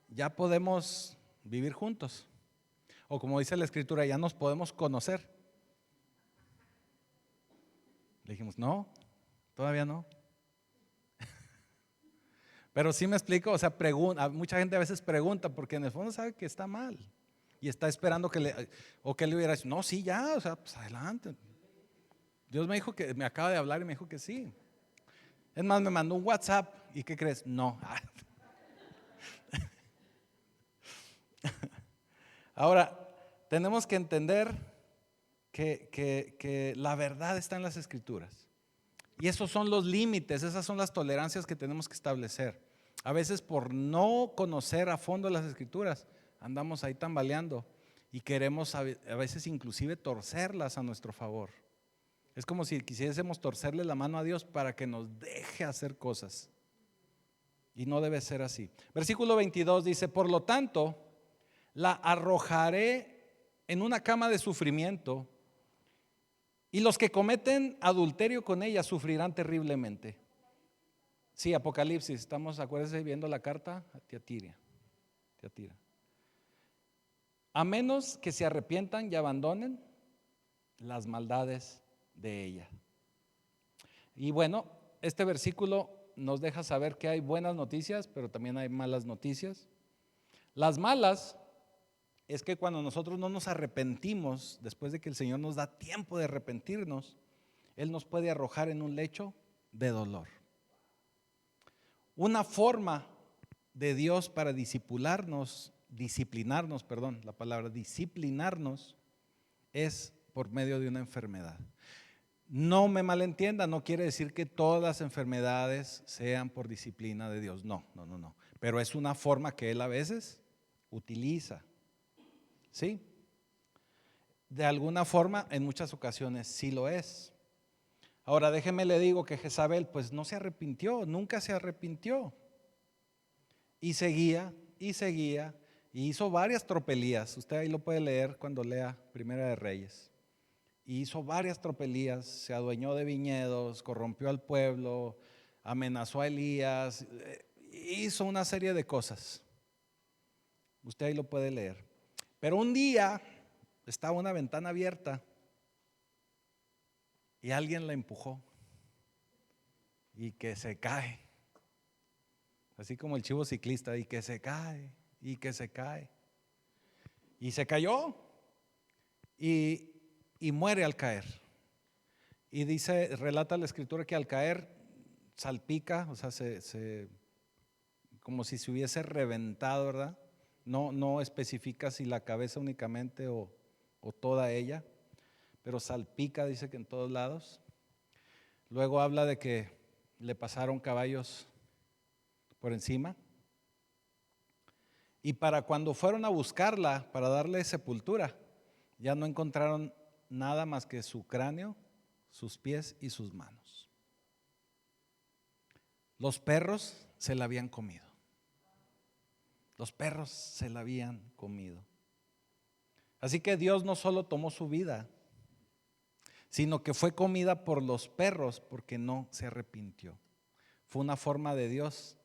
ya podemos vivir juntos. O como dice la Escritura, ya nos podemos conocer. Le dijimos, no, todavía no. Pero sí me explico, o sea, mucha gente a veces pregunta porque en el fondo sabe que está mal y está esperando que le hubiera dicho, no, sí, ya, o sea, pues adelante. Dios me dijo que, me acaba de hablar y me dijo que sí. Es más, me mandó un WhatsApp y ¿qué crees? No. Ahora, tenemos que entender que la verdad está en las Escrituras. Y esos son los límites, esas son las tolerancias que tenemos que establecer. A veces por no conocer a fondo las Escrituras, andamos ahí tambaleando y queremos a veces inclusive torcerlas a nuestro favor. Es como si quisiésemos torcerle la mano a Dios para que nos deje hacer cosas. Y no debe ser así. Versículo 22 dice, por lo tanto, la arrojaré en una cama de sufrimiento y los que cometen adulterio con ella sufrirán terriblemente. Sí, Apocalipsis, estamos, acuérdense, viendo la carta a Tiatira. A menos que se arrepientan y abandonen las maldades de ella. Y bueno, este versículo nos deja saber que hay buenas noticias, pero también hay malas noticias. Las malas es que cuando nosotros no nos arrepentimos, después de que el Señor nos da tiempo de arrepentirnos, Él nos puede arrojar en un lecho de dolor. Una forma de Dios para disciplinarnos, es por medio de una enfermedad. No me malentienda, no quiere decir que todas las enfermedades sean por disciplina de Dios, no. Pero es una forma que Él a veces utiliza. ¿Sí? De alguna forma, en muchas ocasiones sí lo es. Ahora déjeme le digo que Jezabel pues no se arrepintió, nunca se arrepintió. Y seguía, y hizo varias tropelías. Usted ahí lo puede leer cuando lea Primera de Reyes. Y hizo varias tropelías, se adueñó de viñedos, corrompió al pueblo, amenazó a Elías, hizo una serie de cosas. Usted ahí lo puede leer. Pero un día estaba una ventana abierta y alguien la empujó y que se cae. Así como el chivo ciclista, y que se cae, y que se cae. Y se cayó y muere al caer. Y relata la Escritura que al caer salpica, o sea, como si se hubiese reventado, ¿verdad? No especifica si la cabeza únicamente o toda ella, pero salpica, dice que en todos lados. Luego habla de que le pasaron caballos por encima. Y para cuando fueron a buscarla, para darle sepultura, ya no encontraron nada más que su cráneo, sus pies y sus manos. Los perros se la habían comido. Los perros se la habían comido. Así que Dios no solo tomó su vida, sino que fue comida por los perros porque no se arrepintió. Fue una forma de Dios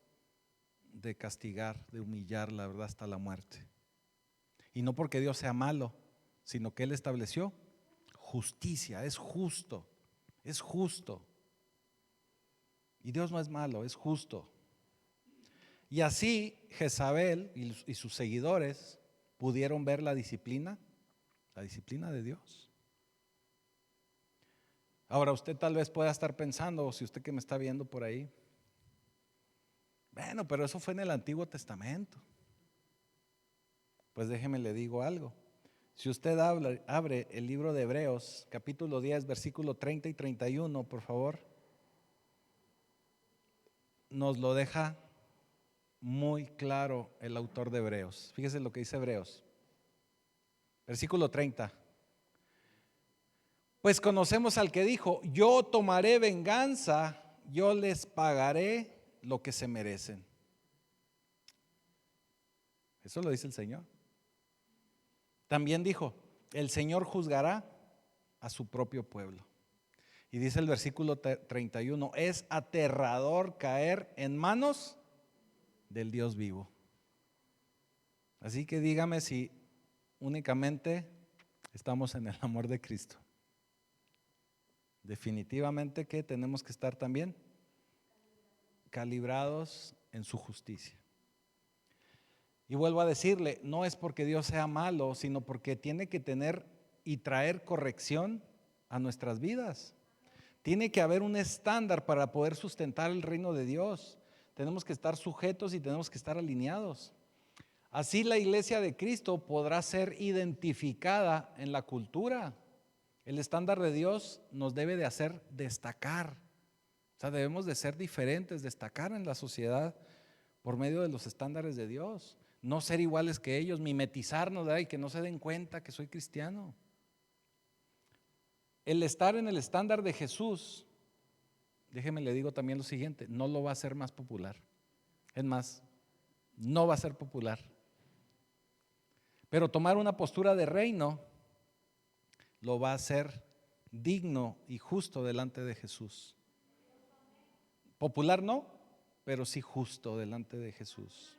de castigar, de humillar, la verdad, hasta la muerte. Y no porque Dios sea malo, sino que Él estableció justicia, es justo. Y Dios no es malo, es justo. Y así Jezabel y sus seguidores pudieron ver la disciplina de Dios. Ahora usted tal vez pueda estar pensando, o si usted que me está viendo por ahí, bueno, pero eso fue en el Antiguo Testamento. Pues déjeme le digo algo. Si usted abre el libro de Hebreos, capítulo 10, versículo 30 y 31, por favor, nos lo deja muy claro el autor de Hebreos. Fíjese lo que dice Hebreos. Versículo 30. Pues conocemos al que dijo, yo tomaré venganza, yo les pagaré lo que se merecen. Eso lo dice el Señor. También dijo, el Señor juzgará a su propio pueblo. Y dice el versículo 31, es aterrador caer en manos del Dios vivo. Así que dígame si únicamente estamos en el amor de Cristo. Definitivamente que tenemos que estar también calibrados en su justicia. Y vuelvo a decirle, no es porque Dios sea malo, sino porque tiene que tener y traer corrección a nuestras vidas. Tiene que haber un estándar para poder sustentar el reino de Dios. Tenemos que estar sujetos y tenemos que estar alineados. Así la iglesia de Cristo podrá ser identificada en la cultura. El estándar de Dios nos debe de hacer destacar. O sea, debemos de ser diferentes, destacar en la sociedad por medio de los estándares de Dios. No ser iguales que ellos, mimetizarnos, ¿verdad? Y que no se den cuenta que soy cristiano. El estar en el estándar de Jesús, déjeme le digo también lo siguiente, no lo va a hacer más popular. Es más, no va a ser popular. Pero tomar una postura de reino lo va a hacer digno y justo delante de Jesús. Popular no, pero sí justo delante de Jesús.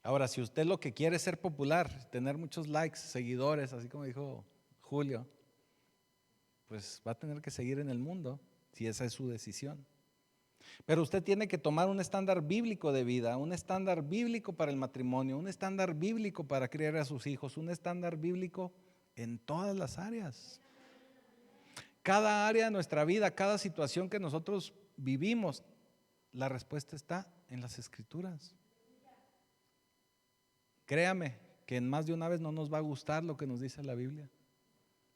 Ahora, si usted lo que quiere es ser popular, tener muchos likes, seguidores, así como dijo Julio, pues va a tener que seguir en el mundo, si esa es su decisión. Pero usted tiene que tomar un estándar bíblico de vida, un estándar bíblico para el matrimonio, un estándar bíblico para criar a sus hijos, un estándar bíblico en todas las áreas. Cada área de nuestra vida, cada situación que nosotros vivimos, la respuesta está en las Escrituras. Créame que en más de una vez no nos va a gustar lo que nos dice la Biblia,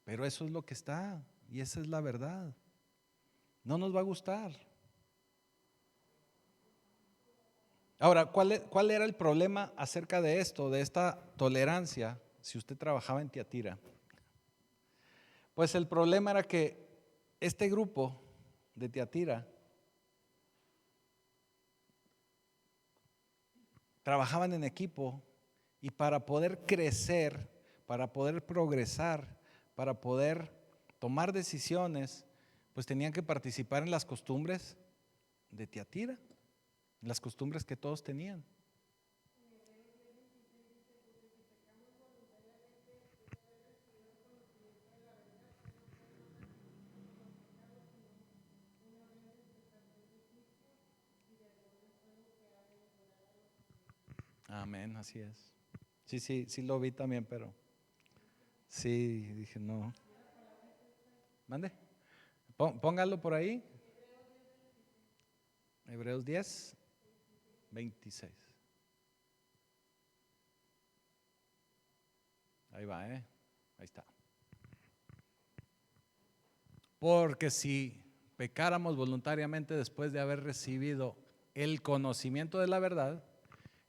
pero eso es lo que está y esa es la verdad. No nos va a gustar. Ahora, ¿cuál era el problema acerca de esto, de esta tolerancia, si usted trabajaba en Tiatira? Pues el problema era que este grupo de Tiatira trabajaban en equipo y para poder crecer, para poder progresar, para poder tomar decisiones, pues tenían que participar en las costumbres de Tiatira, en las costumbres que todos tenían. Amén, así es. Sí lo vi también, pero sí, dije no. Mande, póngalo por ahí. Hebreos 10, 26. Ahí va, ahí está. Porque si pecáramos voluntariamente después de haber recibido el conocimiento de la verdad,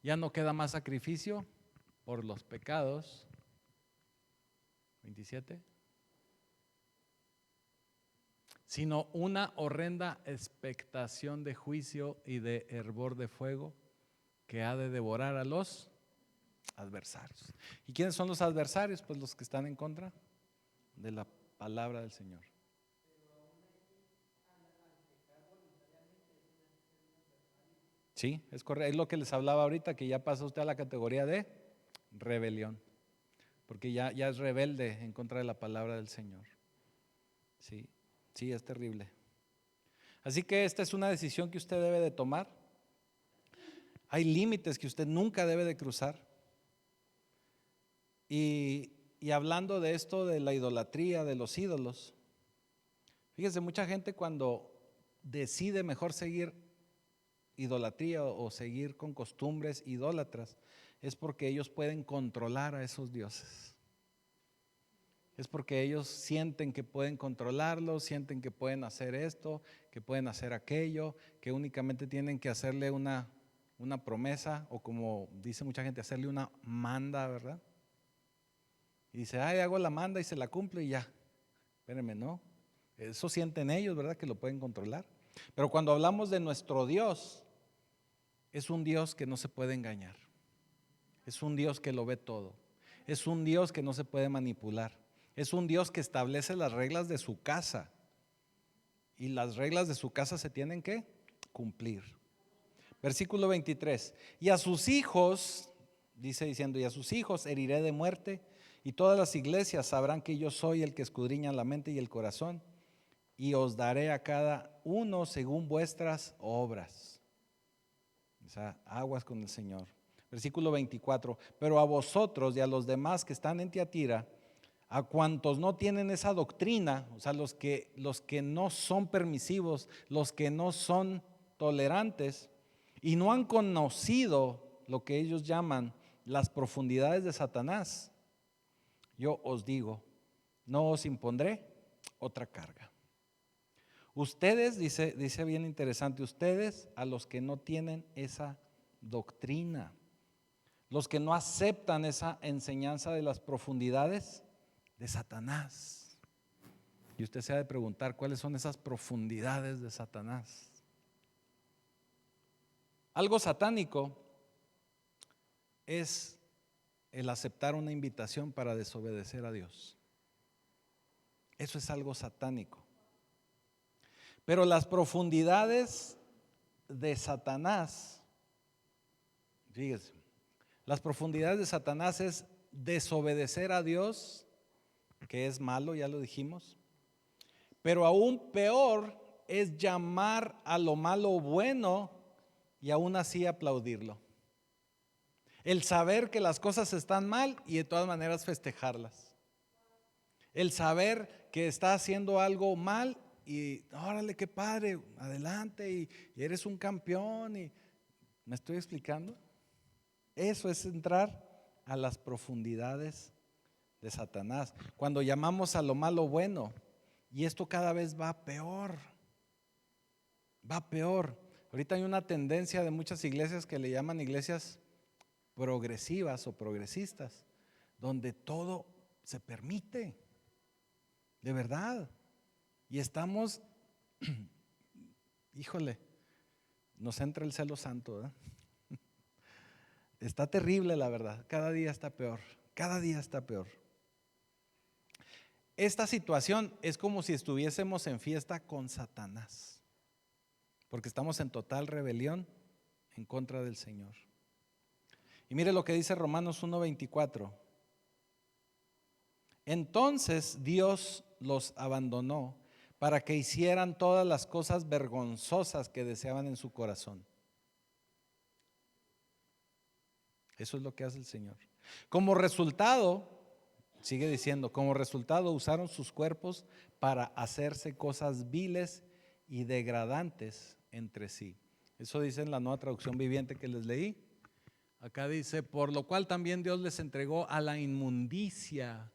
ya no queda más sacrificio por los pecados. 27. Sino una horrenda expectación de juicio y de hervor de fuego que ha de devorar a los adversarios. ¿Y quiénes son los adversarios? Pues los que están en contra de la palabra del Señor. Sí, es correcto. Es lo que les hablaba ahorita, que ya pasa usted a la categoría de rebelión, porque ya es rebelde en contra de la palabra del Señor. Sí, es terrible. Así que esta es una decisión que usted debe de tomar. Hay límites que usted nunca debe de cruzar. Y hablando de esto de la idolatría, de los ídolos, fíjese, mucha gente cuando decide mejor seguir idolatría o seguir con costumbres idólatras, es porque ellos pueden controlar a esos dioses. Es porque ellos sienten que pueden controlarlos, sienten que pueden hacer esto, que pueden hacer aquello, que únicamente tienen que hacerle una promesa, o como dice mucha gente, hacerle una manda, ¿verdad? Y dice, hago la manda y se la cumple y ya. Espérenme, ¿no? Eso sienten ellos, ¿verdad? Que lo pueden controlar. Pero cuando hablamos de nuestro Dios, es un Dios que no se puede engañar. Es un Dios que lo ve todo. Es un Dios que no se puede manipular. Es un Dios que establece las reglas de su casa. Y las reglas de su casa se tienen que cumplir. Versículo 23. Y a sus hijos, dice diciendo, y a sus hijos heriré de muerte, y todas las iglesias sabrán que yo soy el que escudriña la mente y el corazón, y os daré a cada uno según vuestras obras. O sea, aguas con el Señor. Versículo 24. Pero a vosotros y a los demás que están en Tiatira, a cuantos no tienen esa doctrina, o sea, los que no son permisivos, los que no son tolerantes y no han conocido lo que ellos llaman las profundidades de Satanás, yo os digo, no os impondré otra carga. Ustedes, dice bien interesante, ustedes a los que no tienen esa doctrina, los que no aceptan esa enseñanza de las profundidades de Satanás. Y usted se ha de preguntar cuáles son esas profundidades de Satanás. Algo satánico es el aceptar una invitación para desobedecer a Dios. Eso es algo satánico. Pero las profundidades de Satanás, fíjese, las profundidades de Satanás es desobedecer a Dios, que es malo, ya lo dijimos. Pero aún peor es llamar a lo malo bueno y aún así aplaudirlo. El saber que las cosas están mal y de todas maneras festejarlas. El saber que está haciendo algo mal y órale, qué padre, adelante y eres un campeón. ¿Me estoy explicando? Eso es entrar a las profundidades de Satanás. Cuando llamamos a lo malo bueno, y esto cada vez va peor. Va peor. Ahorita hay una tendencia de muchas iglesias que le llaman iglesias progresivas o progresistas, donde todo se permite, de verdad. Y estamos, híjole, nos entra el celo santo, ¿eh? Está terrible la verdad, cada día está peor, cada día está peor. Esta situación es como si estuviésemos en fiesta con Satanás, porque estamos en total rebelión en contra del Señor. Y mire lo que dice Romanos 1:24. Entonces Dios los abandonó para que hicieran todas las cosas vergonzosas que deseaban en su corazón. Eso es lo que hace el Señor. Como resultado, sigue diciendo, como resultado usaron sus cuerpos para hacerse cosas viles y degradantes entre sí. Eso dice en la Nueva Traducción Viviente que les leí. Acá dice, por lo cual también Dios les entregó a la inmundicia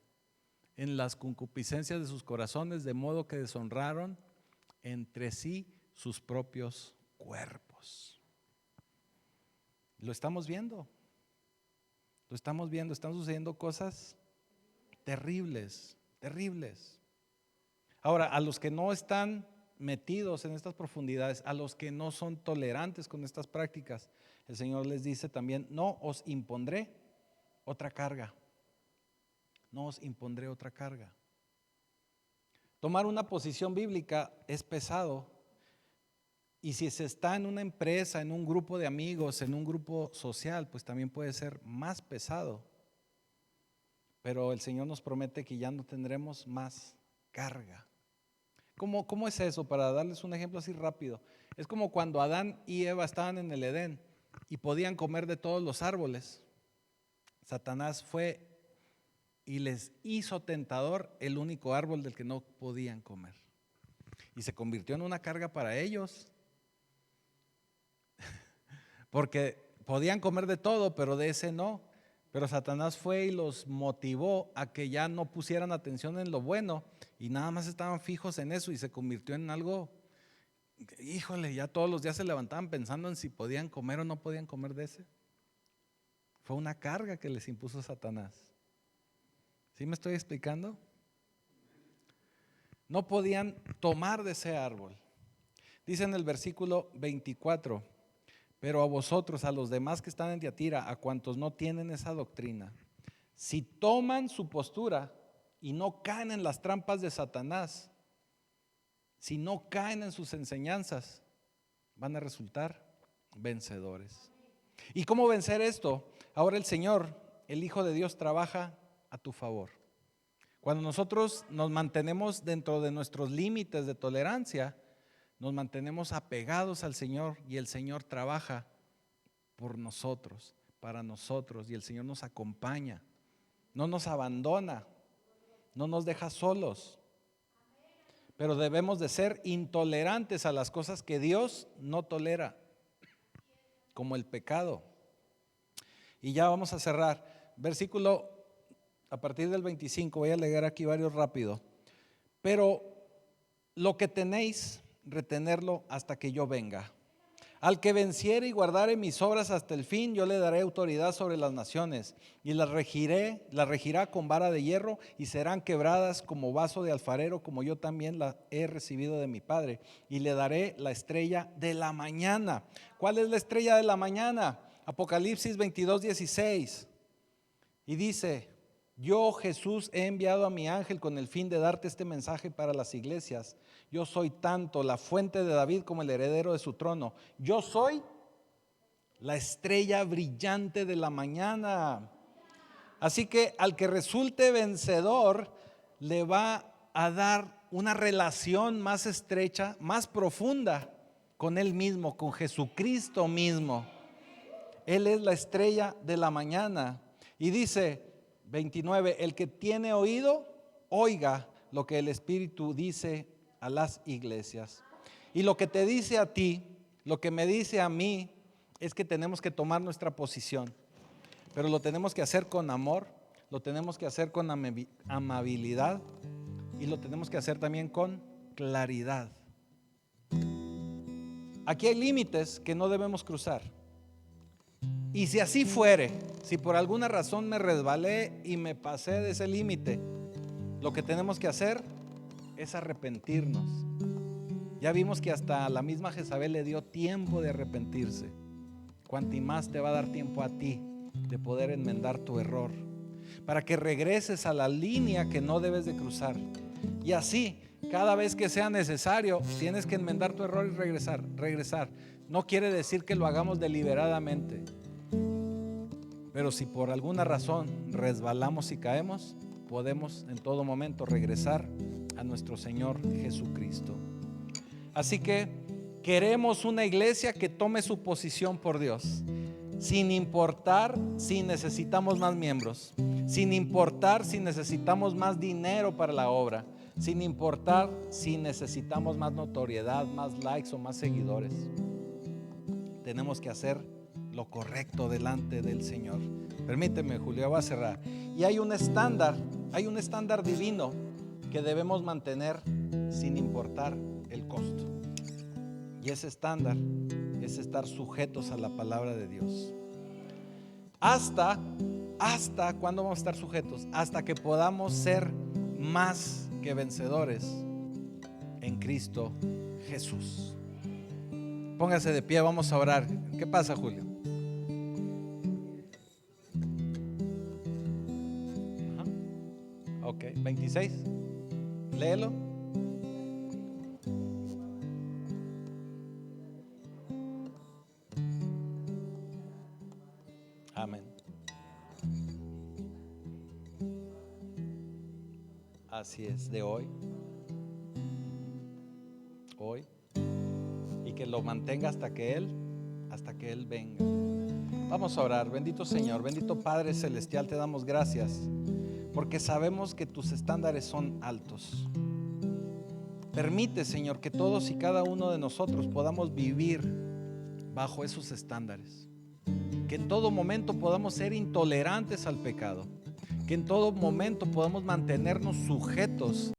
en las concupiscencias de sus corazones, de modo que deshonraron entre sí sus propios cuerpos. Lo estamos viendo. Lo estamos viendo, están sucediendo cosas terribles, terribles. Ahora, a los que no están metidos en estas profundidades, a los que no son tolerantes con estas prácticas, el Señor les dice también, no os impondré otra carga. No os impondré otra carga. Tomar una posición bíblica es pesado. Y si se está en una empresa, en un grupo de amigos, en un grupo social, pues también puede ser más pesado. Pero el Señor nos promete que ya no tendremos más carga. ¿Cómo es eso? Para darles un ejemplo así rápido. Es como cuando Adán y Eva estaban en el Edén y podían comer de todos los árboles. Satanás fue y les hizo tentador el único árbol del que no podían comer. Y se convirtió en una carga para ellos. Porque podían comer de todo, pero de ese no. Pero Satanás fue y los motivó a que ya no pusieran atención en lo bueno y nada más estaban fijos en eso y se convirtió en algo, híjole, ya todos los días se levantaban pensando en si podían comer o no podían comer de ese. Fue una carga que les impuso Satanás. ¿Sí me estoy explicando? No podían tomar de ese árbol. Dice en el versículo 24, pero a vosotros, a los demás que están en Tiatira, a cuantos no tienen esa doctrina, si toman su postura y no caen en las trampas de Satanás, si no caen en sus enseñanzas, van a resultar vencedores. ¿Y cómo vencer esto? Ahora el Señor, el Hijo de Dios, trabaja a tu favor. Cuando nosotros nos mantenemos dentro de nuestros límites de tolerancia, nos mantenemos apegados al Señor y el Señor trabaja por nosotros, para nosotros, y el Señor nos acompaña, no nos abandona, no nos deja solos. Pero debemos de ser intolerantes a las cosas que Dios no tolera, como el pecado. Y ya vamos a cerrar. Versículo a partir del 25, voy a leer aquí varios rápido. Pero lo que tenéis, retenerlo hasta que yo venga. Al que venciere y guardare mis obras hasta el fin, yo le daré autoridad sobre las naciones y las regirá con vara de hierro y serán quebradas como vaso de alfarero, como yo también la he recibido de mi Padre. Y le daré la estrella de la mañana. ¿Cuál es la estrella de la mañana? Apocalipsis 22:16. Y dice: yo, Jesús, he enviado a mi ángel con el fin de darte este mensaje para las iglesias. Yo soy tanto la fuente de David como el heredero de su trono. Yo soy la estrella brillante de la mañana. Así que al que resulte vencedor, le va a dar una relación más estrecha, más profunda con él mismo, con Jesucristo mismo. Él es la estrella de la mañana. Y dice 29, el que tiene oído, oiga lo que el Espíritu dice a las iglesias. Y lo que te dice a ti, lo que me dice a mí, es que tenemos que tomar nuestra posición. Pero lo tenemos que hacer con amor, lo tenemos que hacer con amabilidad y lo tenemos que hacer también con claridad. Aquí hay límites que no debemos cruzar. Y si así fuere, si por alguna razón me resbalé y me pasé de ese límite, lo que tenemos que hacer es arrepentirnos. Ya vimos que hasta la misma Jezabel le dio tiempo de arrepentirse. Cuanto más te va a dar tiempo a ti de poder enmendar tu error, para que regreses a la línea que no debes de cruzar. Y así, cada vez que sea necesario, tienes que enmendar tu error y regresar. No quiere decir que lo hagamos deliberadamente. Pero si por alguna razón resbalamos y caemos, podemos en todo momento regresar a nuestro Señor Jesucristo. Así que queremos una iglesia que tome su posición por Dios, sin importar si necesitamos más miembros, sin importar si necesitamos más dinero para la obra, sin importar si necesitamos más notoriedad, más likes o más seguidores. Tenemos que hacer lo correcto delante del Señor. Permíteme, Julio, voy a cerrar. Y hay un estándar divino que debemos mantener sin importar el costo. Y ese estándar es estar sujetos a la palabra de Dios. ¿Hasta cuándo vamos a estar sujetos? Hasta que podamos ser más que vencedores en Cristo Jesús. Póngase de pie, vamos a orar. ¿Qué pasa, Julio? Ok, 26. Léelo. Amén. Así es, de hoy. Y que lo mantenga hasta que Él venga. Vamos a orar. Bendito Señor, bendito Padre Celestial, te damos gracias porque sabemos que tus estándares son altos. Permite, Señor, que todos y cada uno de nosotros podamos vivir bajo esos estándares. Que en todo momento podamos ser intolerantes al pecado. Que en todo momento podamos mantenernos sujetos